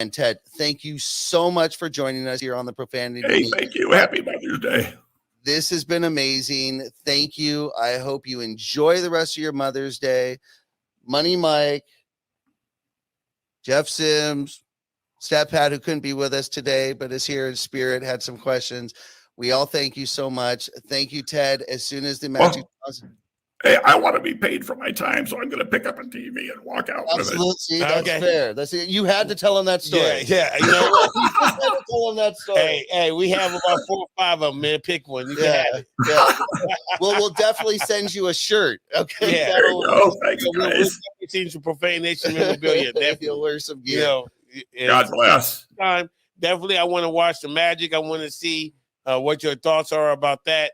And Ted, thank you so much for joining us here on the Profanity. Hey, thank you. Happy Mother's Day. This has been amazing. Thank you. I hope you enjoy the rest of your Mother's Day. Money Mike, Jeff Sims, Stat Pat, who couldn't be with us today, but is here in spirit, had some questions. We all thank you so much. Thank you, Ted. As soon as the Magic hey, I want to be paid for my time, so I'm going to pick up a TV and walk out with it. Absolutely, that's fair. That's it. You had to tell him that story. Yeah. You know what? You had to tell him that story. Hey, we have about 4 or 5 of them, man. Pick one. You can have it. Yeah. We'll definitely send you a shirt. Okay. Yeah. There you go. Thanks, We'll guys. see some Profanation memorabilia. Definitely. You'll wear some gear. God bless. Definitely, I want to watch the Magic. I want to see what your thoughts are about that.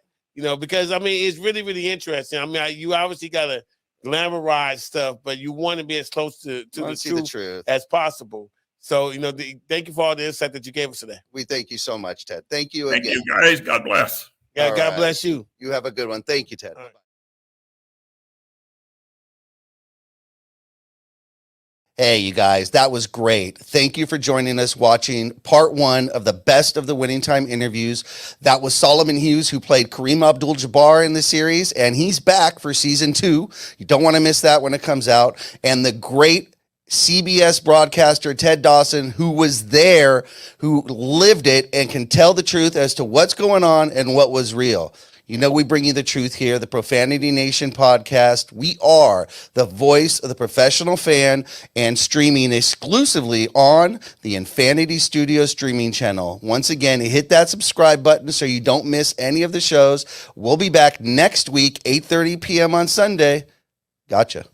Because it's really, really interesting. You obviously got to glamorize stuff, but you want to be as close to the truth as possible. So, thank you for all the insight that you gave us today. We thank you so much, Ted. Thank you Thank again. you, guys. God bless. Yeah, God bless you. You have a good one. Thank you, Ted. Hey, you guys, that was great. Thank you for joining us watching part 1 of the best of the Winning Time interviews. That was Solomon Hughes, who played Kareem Abdul-Jabbar in the series, and he's back for season 2. You don't want to miss that when it comes out. And the great CBS broadcaster Ted Dawson, who was there, who lived it and can tell the truth as to what's going on and what was real. We bring you the truth here, the Profanity Nation podcast. We are the voice of the professional fan and streaming exclusively on the Infanity Studio streaming channel. Once again, hit that subscribe button so you don't miss any of the shows. We'll be back next week, 8:30 p.m. on Sunday. Gotcha.